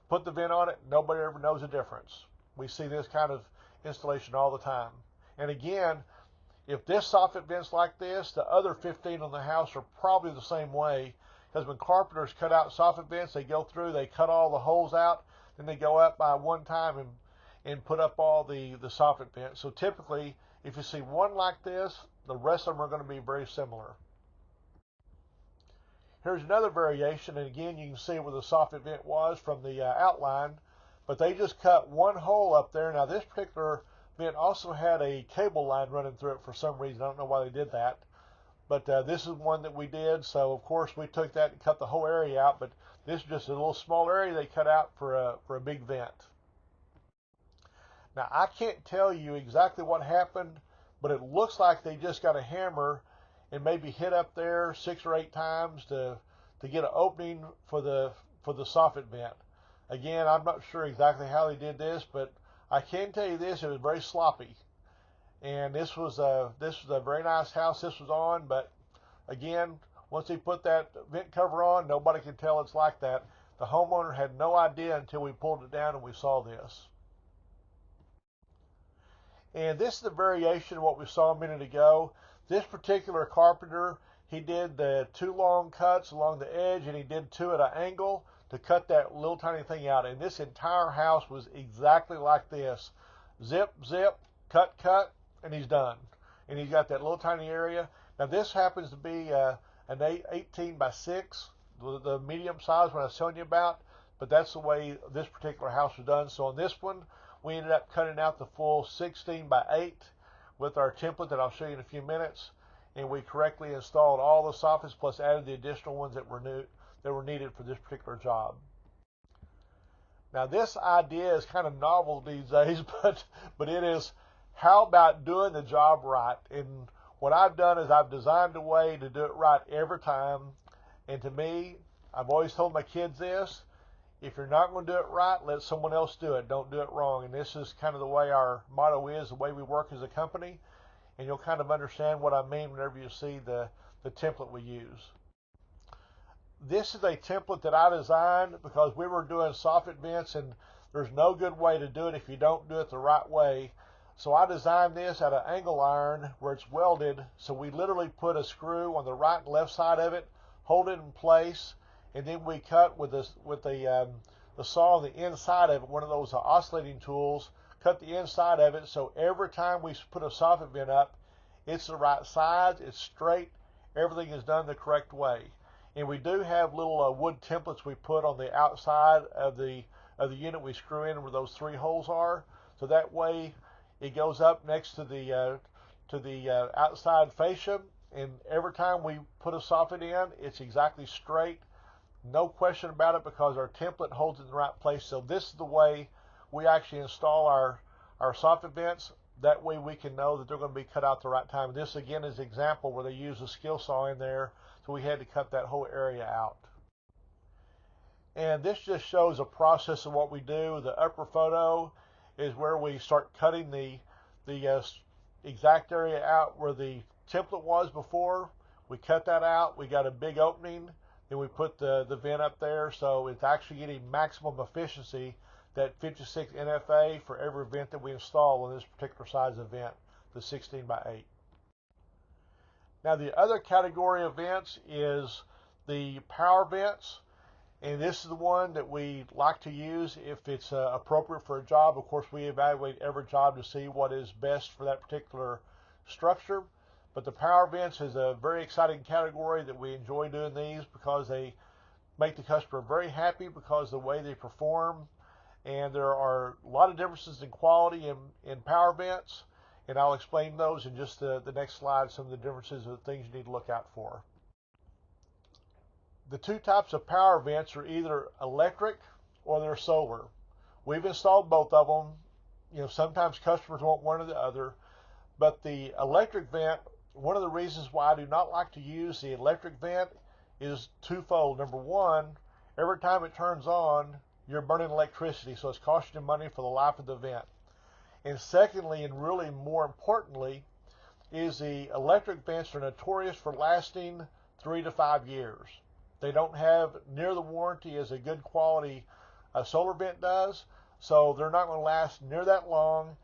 put the vent on it, nobody ever knows the difference. We see this kind of installation all the time. And again, if this soffit vent's like this, the other 15 on the house are probably the same way. Because when carpenters cut out soffit vents, they go through, they cut all the holes out, then they go up by one time and put up all the soffit vents. So typically, if you see one like this, the rest of them are going to be very similar. Here's another variation, and again, you can see where the soffit vent was from the outline. But they just cut one hole up there. Now this particular vent also had a cable line running through it for some reason. I don't know why they did that. But this is one that we did. So of course we took that and cut the whole area out. But this is just a little small area they cut out for a big vent. Now I can't tell you exactly what happened, but it looks like they just got a hammer and maybe hit up there 6 or 8 times to get an opening for the soffit vent. Again, I'm not sure exactly how they did this, but I can tell you this: it was very sloppy. And this was a very nice house this was on, but again, once they put that vent cover on, nobody can tell it's like that. The homeowner had no idea until we pulled it down and we saw this. And this is a variation of what we saw a minute ago. This particular carpenter, he did the 2 long cuts along the edge, and he did 2 at an angle to cut that little tiny thing out. And this entire house was exactly like this. Zip, zip, cut, cut, and he's done. And he's got that little tiny area. Now this happens to be an 18 by 6, the medium size one I was telling you about, but that's the way this particular house was done. So on this one, we ended up cutting out the full 16 by 8 with our template that I'll show you in a few minutes. And we correctly installed all the soffits, plus added the additional ones that were new, that were needed for this particular job. Now this idea is kind of novel these days, but it is, how about doing the job right? And what I've done is I've designed a way to do it right every time. And to me, I've always told my kids this: if you're not going to do it right, let someone else do it. Don't do it wrong. And this is kind of the way our motto is, the way we work as a company. And you'll kind of understand what I mean whenever you see the template we use. This is a template that I designed because we were doing soffit vents, and there's no good way to do it if you don't do it the right way. So I designed this out of angle iron where it's welded. So we literally put a screw on the right and left side of it, hold it in place, and then we cut with the saw on the inside of it, one of those oscillating tools, cut the inside of it. So every time we put a soffit vent up, it's the right size, it's straight, everything is done the correct way. And we do have little wood templates we put on the outside of the unit we screw in where those 3 holes are. So that way it goes up next to the outside fascia, and every time we put a soffit in, it's exactly straight. No question about it, because our template holds it in the right place. So this is the way we actually install our soffit vents. That way we can know that they're going to be cut out the right time. This again is an example where they use a skill saw in there, so we had to cut that whole area out. And this just shows a process of what we do. The upper photo is where we start cutting the exact area out where the template was before. We cut that out. We got a big opening. Then we put the vent up there, so it's actually getting maximum efficiency, that 56 NFA for every vent that we install on this particular size of vent, the 16 by 8. Now the other category of vents is the power vents, and this is the one that we like to use if it's appropriate for a job. Of course, we evaluate every job to see what is best for that particular structure, but the power vents is a very exciting category that we enjoy doing these because they make the customer very happy because of the way they perform. And there are a lot of differences in quality in power vents, and I'll explain those in just the next slide, some of the differences of things you need to look out for. The 2 types of power vents are either electric or they're solar. We've installed both of them. Sometimes customers want one or the other, but the electric vent, one of the reasons why I do not like to use the electric vent is twofold. Number one, every time it turns on, you're burning electricity, so it's costing you money for the life of the vent. And secondly, and really more importantly, is the electric vents are notorious for lasting 3 to 5 years. They don't have near the warranty as a good quality solar vent does, so they're not going to last near that long.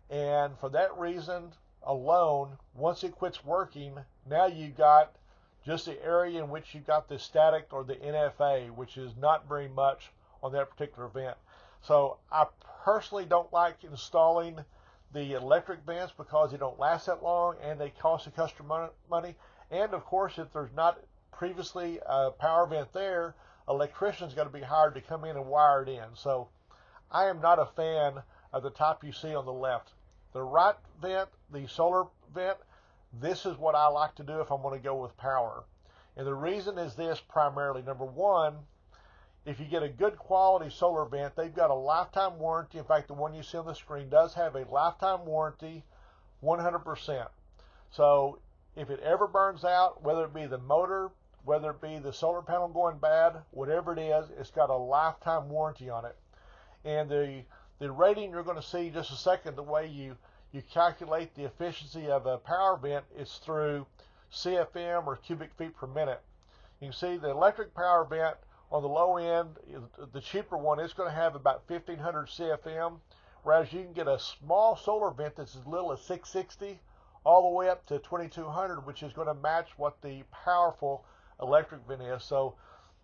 And for that reason alone, once it quits working, now you've got just the area in which you've got the static or the NFA, which is not very much on that particular vent. So I personally don't like installing the electric vents because they don't last that long and they cost the customer money. And of course, if there's not previously a power vent there, electrician's got to be hired to come in and wire it in. So I am not a fan of the type you see on the left. The right vent, the solar vent, this is what I like to do if I'm going to go with power. And the reason is this primarily. Number one, if you get a good quality solar vent, they've got a lifetime warranty. In fact, the one you see on the screen does have a lifetime warranty, 100%. So if it ever burns out, whether it be the motor, whether it be the solar panel going bad, whatever it is, it's got a lifetime warranty on it. And the rating you're going to see in just a second, the way you calculate the efficiency of a power vent is through CFM or cubic feet per minute. You can see the electric power vent on the low end, the cheaper one, it's going to have about 1,500 CFM, whereas you can get a small solar vent that's as little as 660 all the way up to 2,200, which is going to match what the powerful electric vent is. So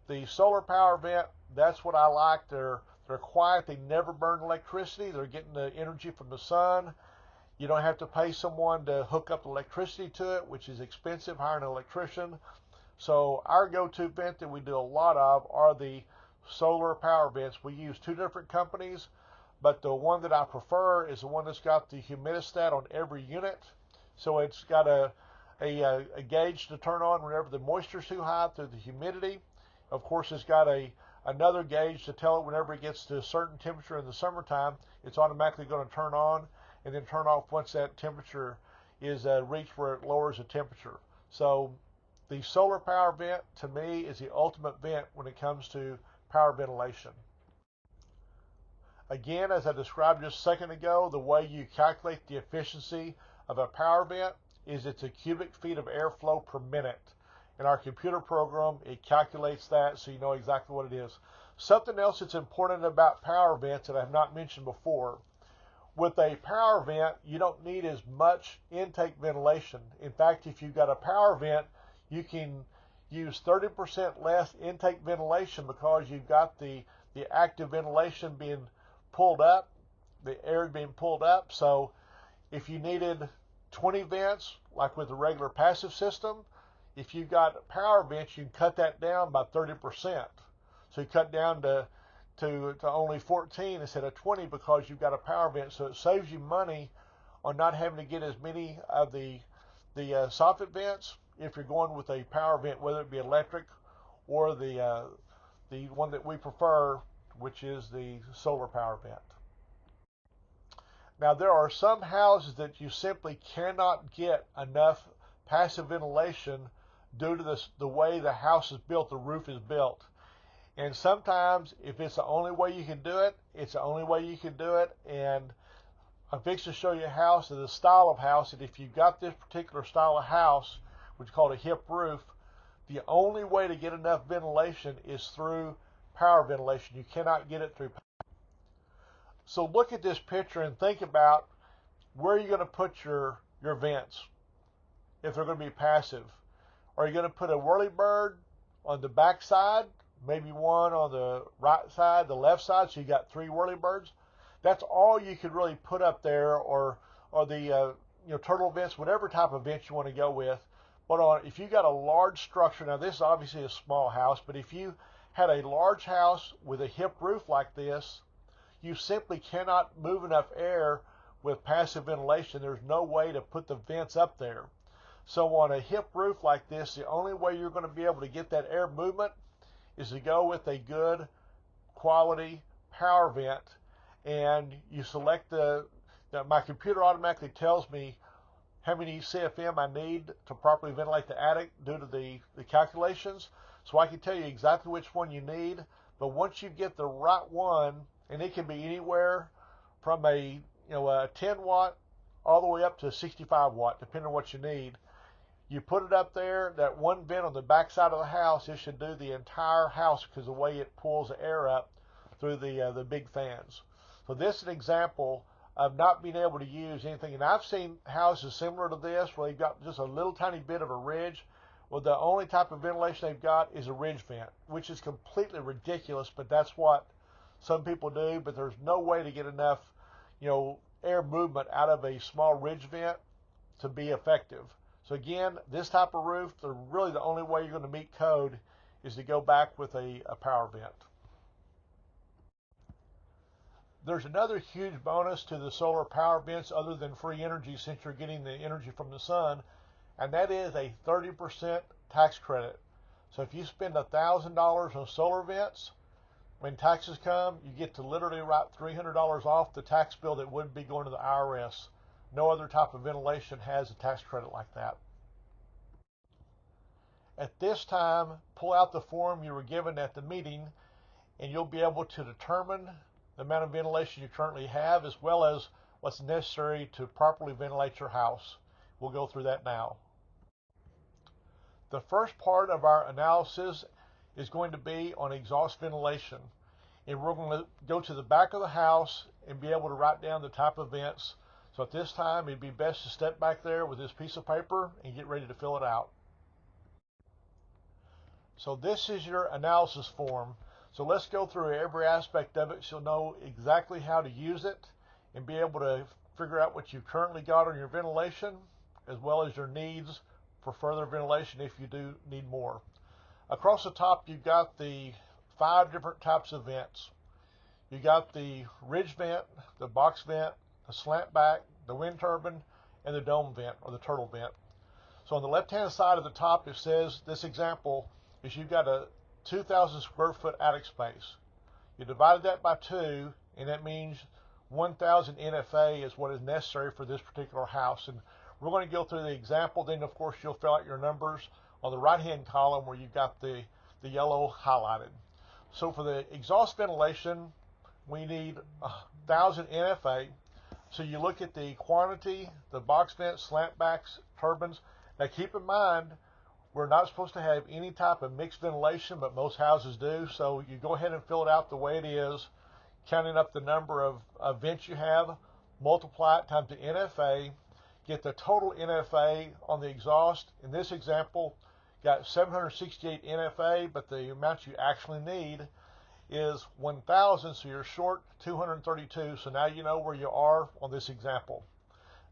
the solar power vent, that's what I like. They're quiet. They never burn electricity. They're getting the energy from the sun. You don't have to pay someone to hook up electricity to it, which is expensive, hiring an electrician. So our go-to vent that we do a lot of are the solar power vents. We use 2 different companies, but the one that I prefer is the one that's got the humidistat on every unit. So it's got a gauge to turn on whenever the moisture's too high through the humidity. Of course, it's got another gauge to tell it whenever it gets to a certain temperature in the summertime, it's automatically going to turn on and then turn off once that temperature is reached where it lowers the temperature. So the solar power vent, to me, is the ultimate vent when it comes to power ventilation. Again, as I described just a second ago, the way you calculate the efficiency of a power vent is it's a cubic feet of airflow per minute. In our computer program, it calculates that so you know exactly what it is. Something else that's important about power vents that I have not mentioned before. With a power vent, you don't need as much intake ventilation. In fact, if you've got a power vent, you can use 30% less intake ventilation because you've got the active ventilation being pulled up, the air being pulled up. So if you needed 20 vents, like with a regular passive system, if you've got power vents, you can cut that down by 30%. So you cut down to only 14 instead of 20 because you've got a power vent. So it saves you money on not having to get as many of the soffit vents if you're going with a power vent, whether it be electric or the one that we prefer, which is the solar power vent. Now, there are some houses that you simply cannot get enough passive ventilation due to the way the house is built, the roof is built. And sometimes, if it's the only way you can do it, it's the only way you can do it. And I'm fixing to show you a house, the style of house, that if you've got this particular style of house, which is called a hip roof, the only way to get enough ventilation is through power ventilation. You cannot get it through power. So look at this picture and think about where you're going to put your vents if they're going to be passive. Are you going to put a whirlybird on the back side, maybe one on the right side, the left side, so you got 3 whirlybirds? That's all you could really put up there, or the turtle vents, whatever type of vents you want to go with. But if you got a large structure, now this is obviously a small house, but if you had a large house with a hip roof like this, you simply cannot move enough air with passive ventilation. There's no way to put the vents up there. So on a hip roof like this, the only way you're going to be able to get that air movement is to go with a good quality power vent. And you select my computer automatically tells me how many CFM I need to properly ventilate the attic due to the calculations. So I can tell you exactly which one you need. But once you get the right one, and it can be anywhere from a 10 watt all the way up to a 65 watt, depending on what you need. You put it up there, that one vent on the back side of the house, it should do the entire house because of the way it pulls the air up through the big fans. So this is an example of not being able to use anything. And I've seen houses similar to this where they've got just a little tiny bit of a ridge. Well, the only type of ventilation they've got is a ridge vent, which is completely ridiculous, but that's what some people do. But there's no way to get enough, air movement out of a small ridge vent to be effective. So again, this type of roof, really the only way you're going to meet code is to go back with a power vent. There's another huge bonus to the solar power vents other than free energy, since you're getting the energy from the sun, and that is a 30% tax credit. So if you spend $1,000 on solar vents, when taxes come, you get to literally write $300 off the tax bill that would be going to the IRS. No other type of ventilation has a tax credit like that. At this time, pull out the form you were given at the meeting, and you'll be able to determine the amount of ventilation you currently have, as well as what's necessary to properly ventilate your house. We'll go through that now. The first part of our analysis is going to be on exhaust ventilation. And we're going to go to the back of the house and be able to write down the type of vents. So at this time, it'd be best to step back there with this piece of paper and get ready to fill it out. So this is your analysis form. So let's go through every aspect of it so you'll know exactly how to use it and be able to figure out what you currently got on your ventilation, as well as your needs for further ventilation if you do need more. Across the top, you've got the 5 different types of vents. You got the ridge vent, the box vent, the slant back, the wind turbine, and the dome vent, or the turtle vent. So on the left-hand side of the top, it says, this example is you've got a 2,000 square foot attic space. You divided that by 2, and that means 1,000 NFA is what is necessary for this particular house. And we're going to go through the example. Then, of course, you'll fill out your numbers on the right-hand column where you've got the yellow highlighted. So for the exhaust ventilation, we need 1,000 NFA. So you look at the quantity, the box vents, slant backs, turbines. Now keep in mind, we're not supposed to have any type of mixed ventilation, but most houses do. So you go ahead and fill it out the way it is, counting up the number of vents you have, multiply it times the NFA, get the total NFA on the exhaust. In this example, got 768 NFA, but the amount you actually need is 1,000, so you're short 232. So now you know where you are on this example.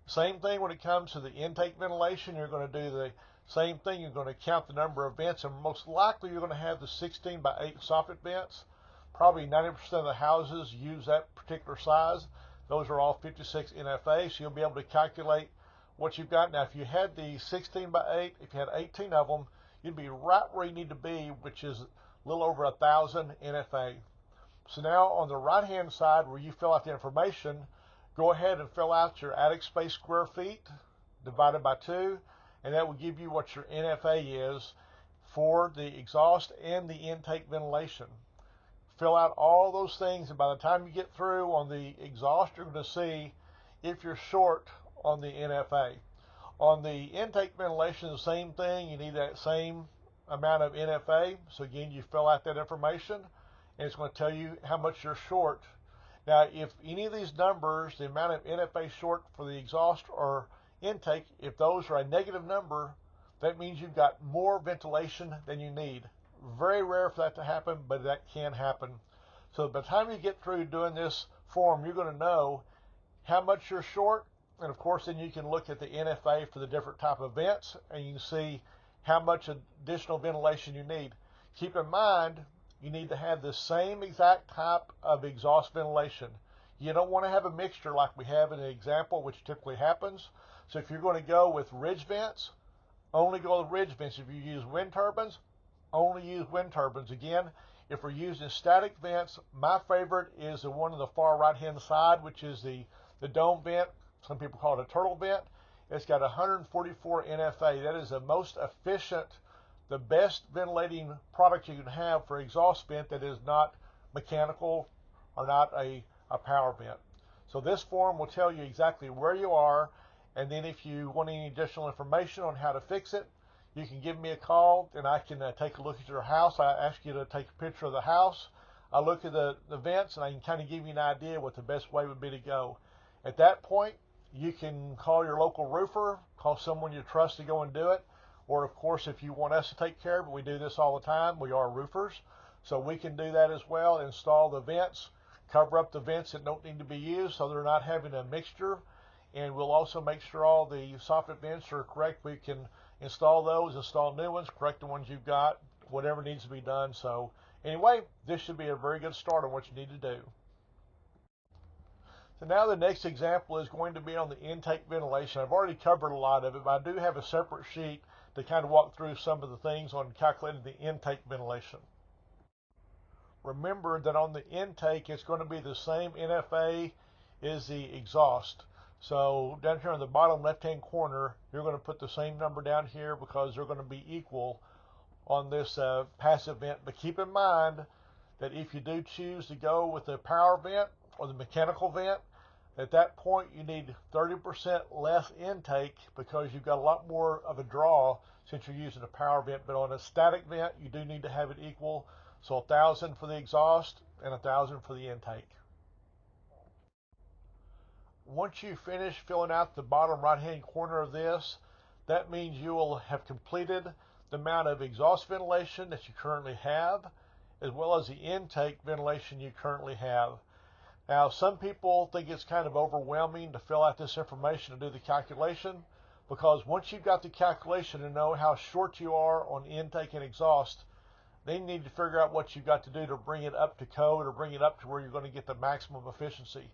Same thing when it comes to the intake ventilation. You're going to do the same thing. You're going to count the number of vents, and most likely you're going to have the 16 by 8 soffit vents. Probably 90% of the houses use that particular size. Those are all 56 NFA, so you'll be able to calculate what you've got. Now, if you had the 16 by 8, if you had 18 of them, you'd be right where you need to be, which is a little over 1,000 NFA. So now on the right-hand side where you fill out the information, go ahead and fill out your attic space square feet divided by 2, and that will give you what your NFA is for the exhaust and the intake ventilation. Fill out all those things, and by the time you get through on the exhaust, you're going to see if you're short on the NFA. On the intake ventilation, the same thing. You need that same amount of NFA. So again, you fill out that information, and it's going to tell you how much you're short. Now, if any of these numbers, the amount of NFA short for the exhaust or intake, if those are a negative number, that means you've got more ventilation than you need. Very rare for that to happen, but that can happen. So by the time you get through doing this form, you're going to know how much you're short. And of course, then you can look at the NFA for the different type of vents, and you can see how much additional ventilation you need. Keep in mind, you need to have the same exact type of exhaust ventilation. You don't want to have a mixture like we have in the example, which typically happens. So if you're going to go with ridge vents, only go with ridge vents. If you use wind turbines, only use wind turbines. Again, if we're using static vents, my favorite is the one on the far right-hand side, which is the dome vent. Some people call it a turtle vent. It's got 144 NFA. That is the most efficient, the best ventilating product you can have for exhaust vent that is not mechanical or not a power vent. So this form will tell you exactly where you are, and then if you want any additional information on how to fix it, you can give me a call, and I can take a look at your house. I ask you to take a picture of the house. I look at the vents, and I can kind of give you an idea what the best way would be to go. At that point, you can call your local roofer, call someone you trust to go and do it. Or, of course, if you want us to take care of it, we do this all the time. We are roofers, so we can do that as well. Install the vents, cover up the vents that don't need to be used so they're not having a mixture. And we'll also make sure all the soffit vents are correct. We can install those, install new ones, correct the ones you've got, whatever needs to be done. So anyway, this should be a very good start on what you need to do. So now the next example is going to be on the intake ventilation. I've already covered a lot of it, but I do have a separate sheet to kind of walk through some of the things on calculating the intake ventilation. Remember that on the intake, it's going to be the same NFA as the exhaust. So down here on the bottom left-hand corner, you're going to put the same number down here because they're going to be equal on this passive vent. But keep in mind that if you do choose to go with the power vent or the mechanical vent, at that point you need 30% less intake because you've got a lot more of a draw since you're using a power vent. But on a static vent, you do need to have it equal. So 1,000 for the exhaust and 1,000 for the intake. Once you finish filling out the bottom right-hand corner of this, that means you will have completed the amount of exhaust ventilation that you currently have, as well as the intake ventilation you currently have. Now, some people think it's kind of overwhelming to fill out this information and do the calculation, because once you've got the calculation and know how short you are on intake and exhaust, then you need to figure out what you've got to do to bring it up to code or bring it up to where you're going to get the maximum efficiency.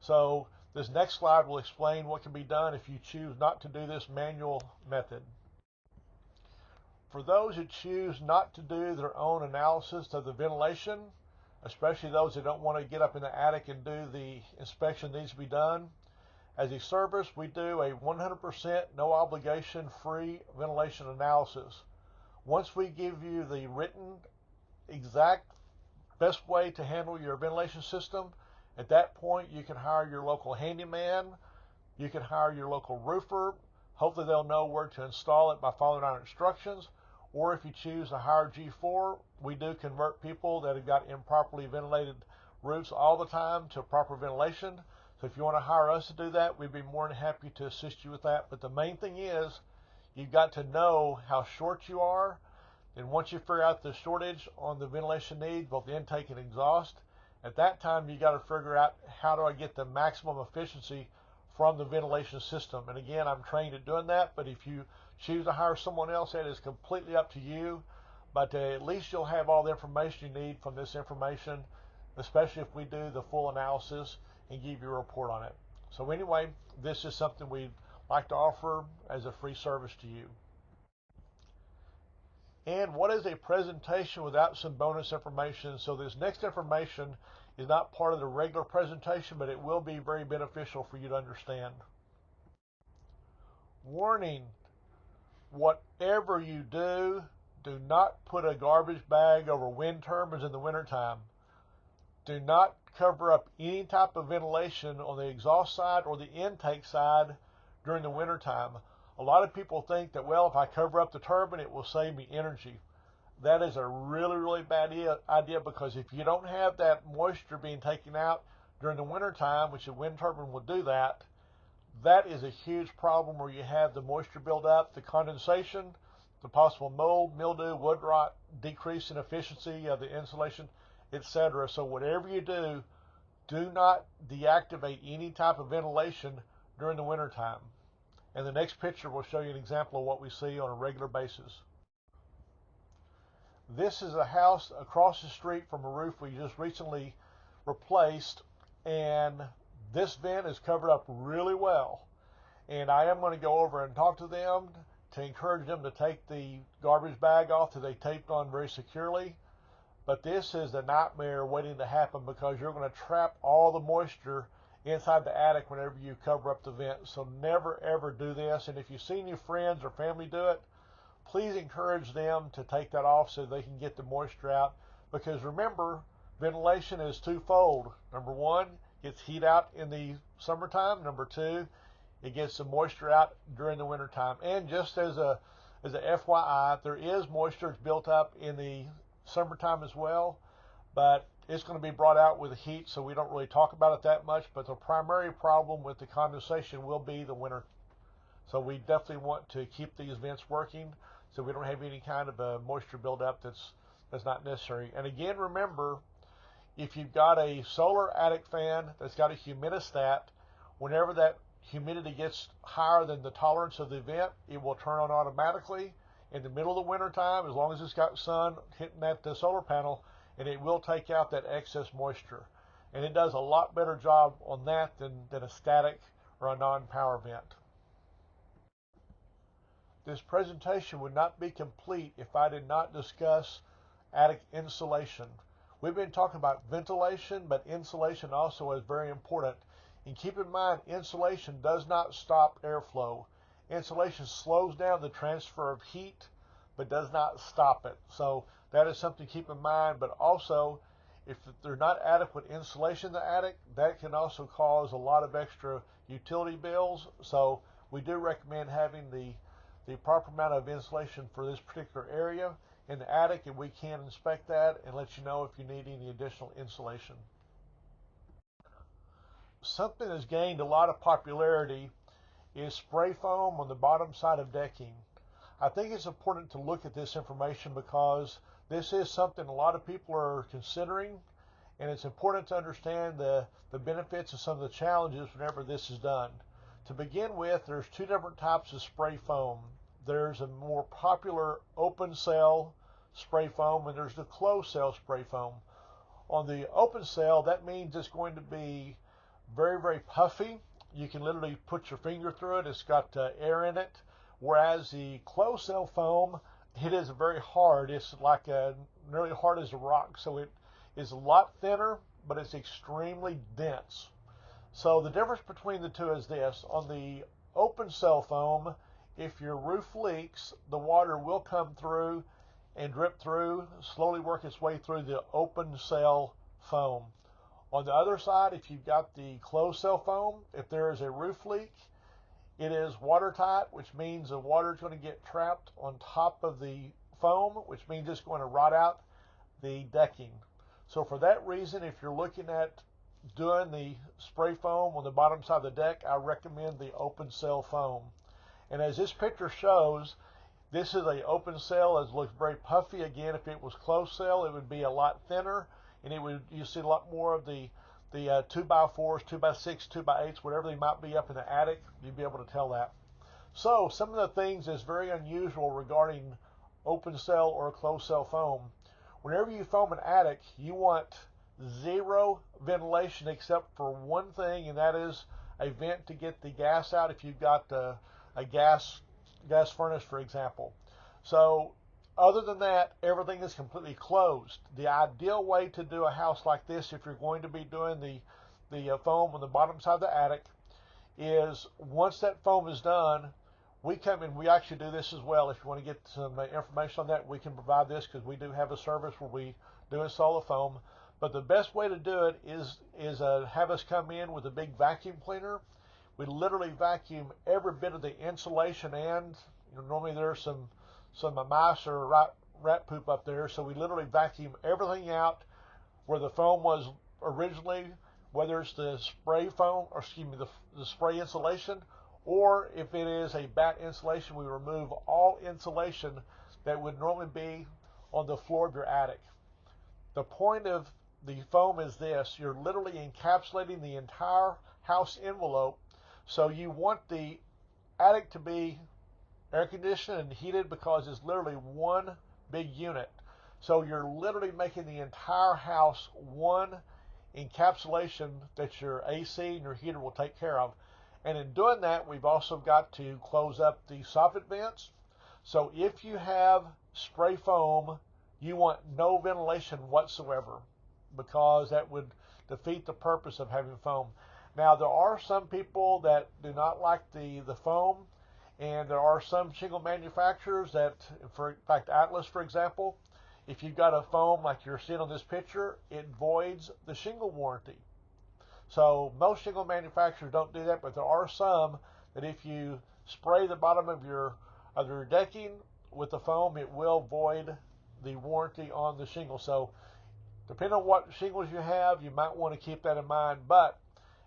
So this next slide will explain what can be done if you choose not to do this manual method. For those who choose not to do their own analysis of the ventilation, especially those that don't want to get up in the attic and do the inspection that needs to be done, as a service, we do a 100% no obligation free ventilation analysis. Once we give you the written exact best way to handle your ventilation system, at that point you can hire your local handyman, you can hire your local roofer. Hopefully they'll know where to install it by following our instructions. Or if you choose to hire G4, we do convert people that have got improperly ventilated roofs all the time to proper ventilation. So if you want to hire us to do that, we'd be more than happy to assist you with that. But the main thing is, you've got to know how short you are. And once you figure out the shortage on the ventilation needs, both the intake and exhaust, at that time you got to figure out how do I get the maximum efficiency from the ventilation system. And again, I'm trained at doing that, but if you choose to hire someone else, that is completely up to you. But at least you'll have all the information you need from this information, especially if we do the full analysis and give you a report on it. So anyway, this is something we'd like to offer as a free service to you. And what is a presentation without some bonus information? So this next information is not part of the regular presentation, but it will be very beneficial for you to understand. Warning, whatever you do, do not put a garbage bag over wind turbines in the wintertime. Do not cover up any type of ventilation on the exhaust side or the intake side during the wintertime. A lot of people think that, well, if I cover up the turbine, it will save me energy. That is a really, really bad idea, because if you don't have that moisture being taken out during the wintertime, which a wind turbine will do that, that is a huge problem where you have the moisture build up, the condensation, the possible mold, mildew, wood rot, decrease in efficiency of the insulation, etc. So whatever you do, do not deactivate any type of ventilation during the wintertime. And the next picture will show you an example of what we see on a regular basis. This is a house across the street from a roof we just recently replaced, and this vent is covered up really well. And I am going to go over and talk to them to encourage them to take the garbage bag off that they taped on very securely. But this is a nightmare waiting to happen, because you're going to trap all the moisture inside the attic whenever you cover up the vent. So never ever do this. And if you've seen your friends or family do it, please encourage them to take that off so they can get the moisture out. Because remember, ventilation is twofold. Number one, gets heat out in the summertime. Number two, it gets the moisture out during the wintertime. And just as a FYI, there is moisture that's built up in the summertime as well, but it's going to be brought out with the heat, so we don't really talk about it that much. But the primary problem with the condensation will be the winter. So we definitely want to keep these vents working so we don't have any kind of a moisture buildup that's not necessary. And again, remember, if you've got a solar attic fan that's got a humidistat, whenever that humidity gets higher than the tolerance of the vent, it will turn on automatically in the middle of the winter time, as long as it's got sun hitting at the solar panel, and it will take out that excess moisture. And it does a lot better job on that than a static or a non-power vent. This presentation would not be complete if I did not discuss attic insulation. We've been talking about ventilation, but insulation also is very important. And keep in mind, insulation does not stop airflow. Insulation slows down the transfer of heat, but does not stop it. So that is something to keep in mind. But also, if there's not adequate insulation in the attic, that can also cause a lot of extra utility bills. So we do recommend having the proper amount of insulation for this particular area in the attic, and we can inspect that and let you know if you need any additional insulation. Something that's gained a lot of popularity is spray foam on the bottom side of decking. I think it's important to look at this information because this is something a lot of people are considering, and it's important to understand the benefits and some of the challenges whenever this is done. To begin with, there's two different types of spray foam. There's a more popular open cell spray foam, and there's the closed cell spray foam. On the open cell, that means it's going to be very, very puffy. You can literally put your finger through it. It's got air in it. Whereas the closed cell foam it is very hard. It's like nearly hard as a rock. So it is a lot thinner, but it's extremely dense. So the difference between the two is this. On the open cell foam, if your roof leaks, the water will come through and drip through, slowly work its way through the open cell foam. On the other side, if you've got the closed cell foam, if there is a roof leak, it is watertight, which means the water is going to get trapped on top of the foam, which means it's going to rot out the decking. So for that reason, if you're looking at doing the spray foam on the bottom side of the deck, I recommend the open cell foam. And as this picture shows, this is an open cell. It looks very puffy. Again, if it was closed cell, it would be a lot thinner, and you see a lot more of the 2x4s, 2x6, 2x8s, whatever they might be up in the attic. You'd be able to tell that. So some of the things that's very unusual regarding open cell or closed cell foam. Whenever you foam an attic, you want zero ventilation except for one thing, and that is a vent to get the gas out if you've got a gas furnace, for example. So other than that, everything is completely closed. The ideal way to do a house like this, if you're going to be doing the foam on the bottom side of the attic, is once that foam is done, we come in. We actually do this as well. If you want to get some information on that, we can provide this because we do have a service where we do install the foam. But the best way to do it is have us come in with a big vacuum cleaner. We literally vacuum every bit of the insulation, and normally there's some mice or rat poop up there, so we literally vacuum everything out where the foam was originally, whether it's the spray foam, or excuse me, the spray insulation, or if it is a batt insulation, we remove all insulation that would normally be on the floor of your attic. The point of the foam is this: you're literally encapsulating the entire house envelope. So you want the attic to be air conditioned and heated because it's literally one big unit. So you're literally making the entire house one encapsulation that your AC and your heater will take care of. And in doing that, we've also got to close up the soffit vents. So if you have spray foam, you want no ventilation whatsoever, because that would defeat the purpose of having foam. Now, there are some people that do not like the foam, and there are some shingle manufacturers that, in fact, Atlas, for example, if you've got a foam like you're seeing on this picture, it voids the shingle warranty. So most shingle manufacturers don't do that, but there are some that if you spray the bottom of your decking with the foam, it will void the warranty on the shingle. So depending on what shingles you have, you might want to keep that in mind. But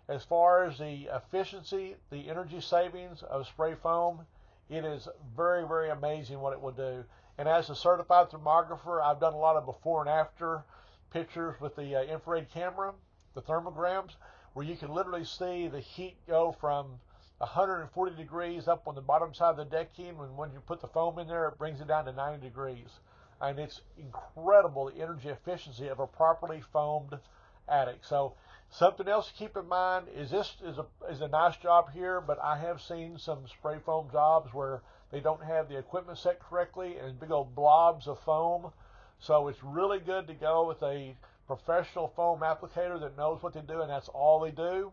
as far as the efficiency, the energy savings of spray foam, it is very, very amazing what it will do. And as a certified thermographer, I've done a lot of before and after pictures with the infrared camera, the thermograms, where you can literally see the heat go from 140 degrees up on the bottom side of the decking, and when you put the foam in there, it brings it down to 90 degrees. And it's incredible, the energy efficiency of a properly foamed attic. So something else to keep in mind is this is a nice job here, but I have seen some spray foam jobs where they don't have the equipment set correctly and big old blobs of foam. So it's really good to go with a professional foam applicator that knows what they do, and that's all they do.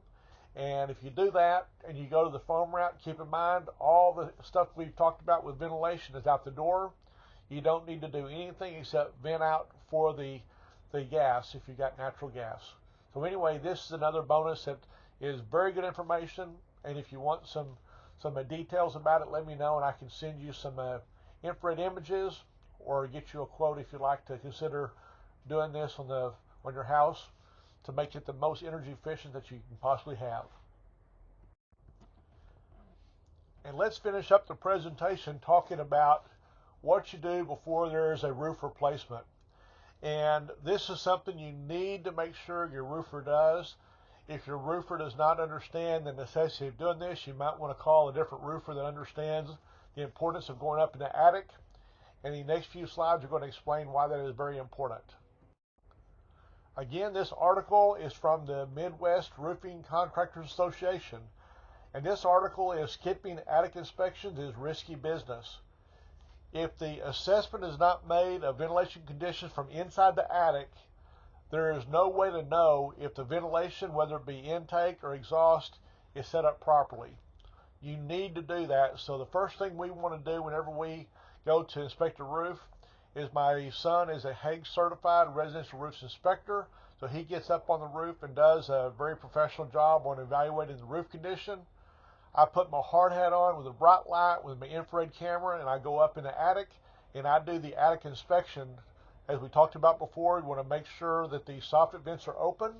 And if you do that and you go to the foam route, keep in mind all the stuff we've talked about with ventilation is out the door. You don't need to do anything except vent out for the gas if you've got natural gas. So anyway, this is another bonus that is very good information, and if you want some details about it, let me know, and I can send you some infrared images or get you a quote if you'd like to consider doing this on your house to make it the most energy efficient that you can possibly have. And let's finish up the presentation talking about what you do before there is a roof replacement. And this is something you need to make sure your roofer does. If your roofer does not understand the necessity of doing this, you might want to call a different roofer that understands the importance of going up in the attic. And the next few slides are going to explain why that is very important. Again, this article is from the Midwest Roofing Contractors Association. And this article is "Skipping Attic Inspections is Risky Business." If the assessment is not made of ventilation conditions from inside the attic, there is no way to know if the ventilation, whether it be intake or exhaust, is set up properly. You need to do that. So the first thing we want to do whenever we go to inspect a roof is, my son is a Hague certified residential roof inspector, so he gets up on the roof and does a very professional job on evaluating the roof condition. I put my hard hat on with a bright light with my infrared camera, and I go up in the attic and I do the attic inspection. As we talked about before, you want to make sure that the soffit vents are open.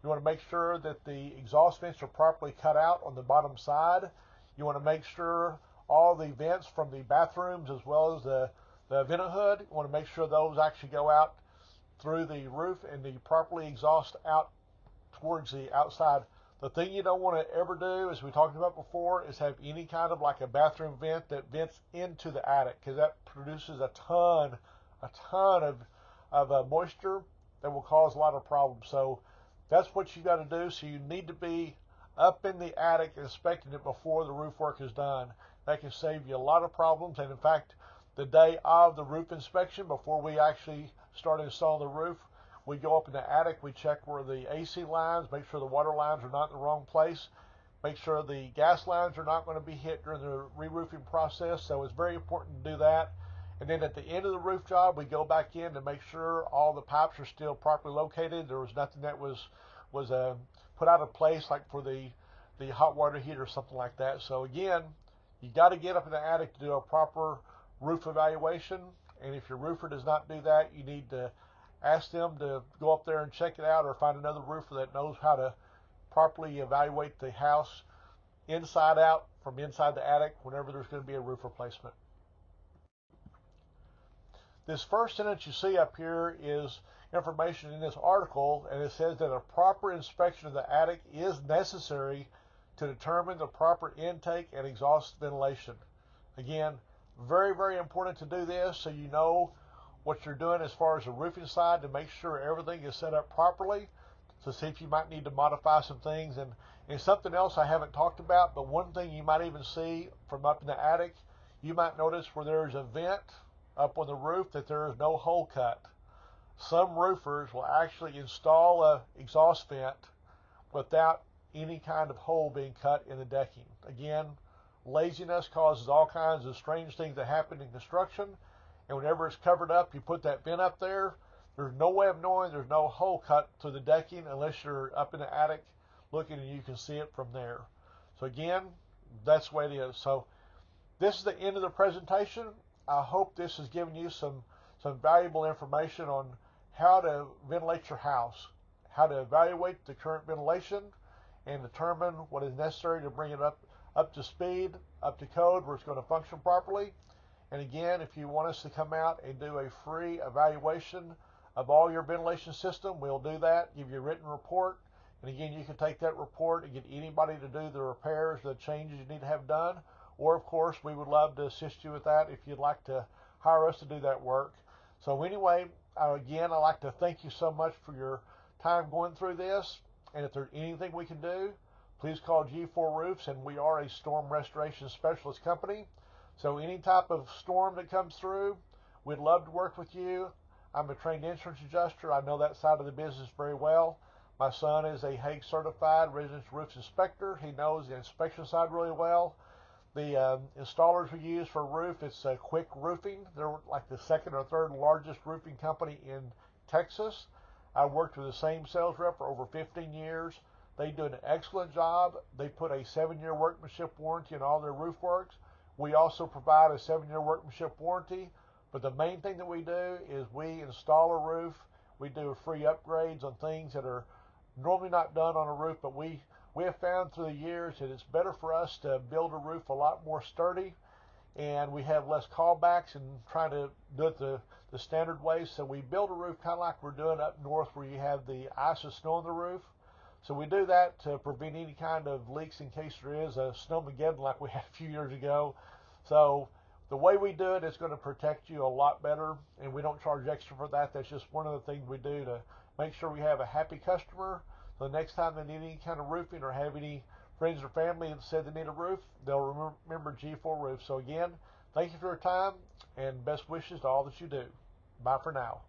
You want to make sure that the exhaust vents are properly cut out on the bottom side. You want to make sure all the vents from the bathrooms as well as the vent hood, you want to make sure those actually go out through the roof and the properly exhaust out towards the outside. The thing you don't want to ever do, as we talked about before, is have any kind of like a bathroom vent that vents into the attic, because that produces a ton of moisture that will cause a lot of problems. So that's what you got to do. So you need to be up in the attic inspecting it before the roof work is done. That can save you a lot of problems. And in fact, the day of the roof inspection, before we actually start installing the roof, we go up in the attic, we check where the AC lines, make sure the water lines are not in the wrong place, make sure the gas lines are not going to be hit during the re-roofing process. So it's very important to do that. And then at the end of the roof job, we go back in to make sure all the pipes are still properly located. There was nothing that was put out of place, like for the hot water heater or something like that. So again, you got to get up in the attic to do a proper roof evaluation. And if your roofer does not do that, you need to ask them to go up there and check it out, or find another roofer that knows how to properly evaluate the house inside out from inside the attic whenever there's going to be a roof replacement. This first sentence you see up here is information in this article, and it says that a proper inspection of the attic is necessary to determine the proper intake and exhaust ventilation. Again, very, very important to do this so you know what you're doing as far as the roofing side, to make sure everything is set up properly, to see if you might need to modify some things. And something else I haven't talked about, but one thing you might even see from up in the attic, you might notice where there's a vent up on the roof that there is no hole cut. Some roofers will actually install a exhaust vent without any kind of hole being cut in the decking. Again, laziness causes all kinds of strange things that happen in construction, and whenever it's covered up, you put that vent up there, there's no way of knowing there's no hole cut through the decking unless you're up in the attic looking and you can see it from there. So again, that's the way it is. So this is the end of the presentation. I hope this has given you some valuable information on how to ventilate your house, how to evaluate the current ventilation, and determine what is necessary to bring it up to speed, up to code, where it's going to function properly. And again, if you want us to come out and do a free evaluation of all your ventilation system, we'll do that, give you a written report. And again, you can take that report and get anybody to do the repairs, the changes you need to have done. Or, of course, we would love to assist you with that if you'd like to hire us to do that work. So anyway, again, I'd like to thank you so much for your time going through this. And if there's anything we can do, please call G4 Roofs, and we are a storm restoration specialist company. So any type of storm that comes through, we'd love to work with you. I'm a trained insurance adjuster. I know that side of the business very well. My son is a Hague certified residential roof inspector. He knows the inspection side really well. The installers we use for a roof, it's Quick Roofing. They're like the second or third largest roofing company in Texas. I worked with the same sales rep for over 15 years. They do an excellent job. They put a 7-year workmanship warranty on all their roof works. We also provide a 7-year workmanship warranty. But the main thing that we do is we install a roof. We do free upgrades on things that are normally not done on a roof, but we have found through the years that it's better for us to build a roof a lot more sturdy, and we have less callbacks and trying to do it the standard way. So we build a roof kind of like we're doing up north, where you have the ice and snow on the roof. So we do that to prevent any kind of leaks in case there is a snowmageddon like we had a few years ago. So the way we do it is going to protect you a lot better, and we don't charge extra for that. That's just one of the things we do to make sure we have a happy customer. So the next time they need any kind of roofing, or have any friends or family that said they need a roof, they'll remember G4 Roofs. So again, Thank you for your time, and best wishes to all that you do. Bye for now.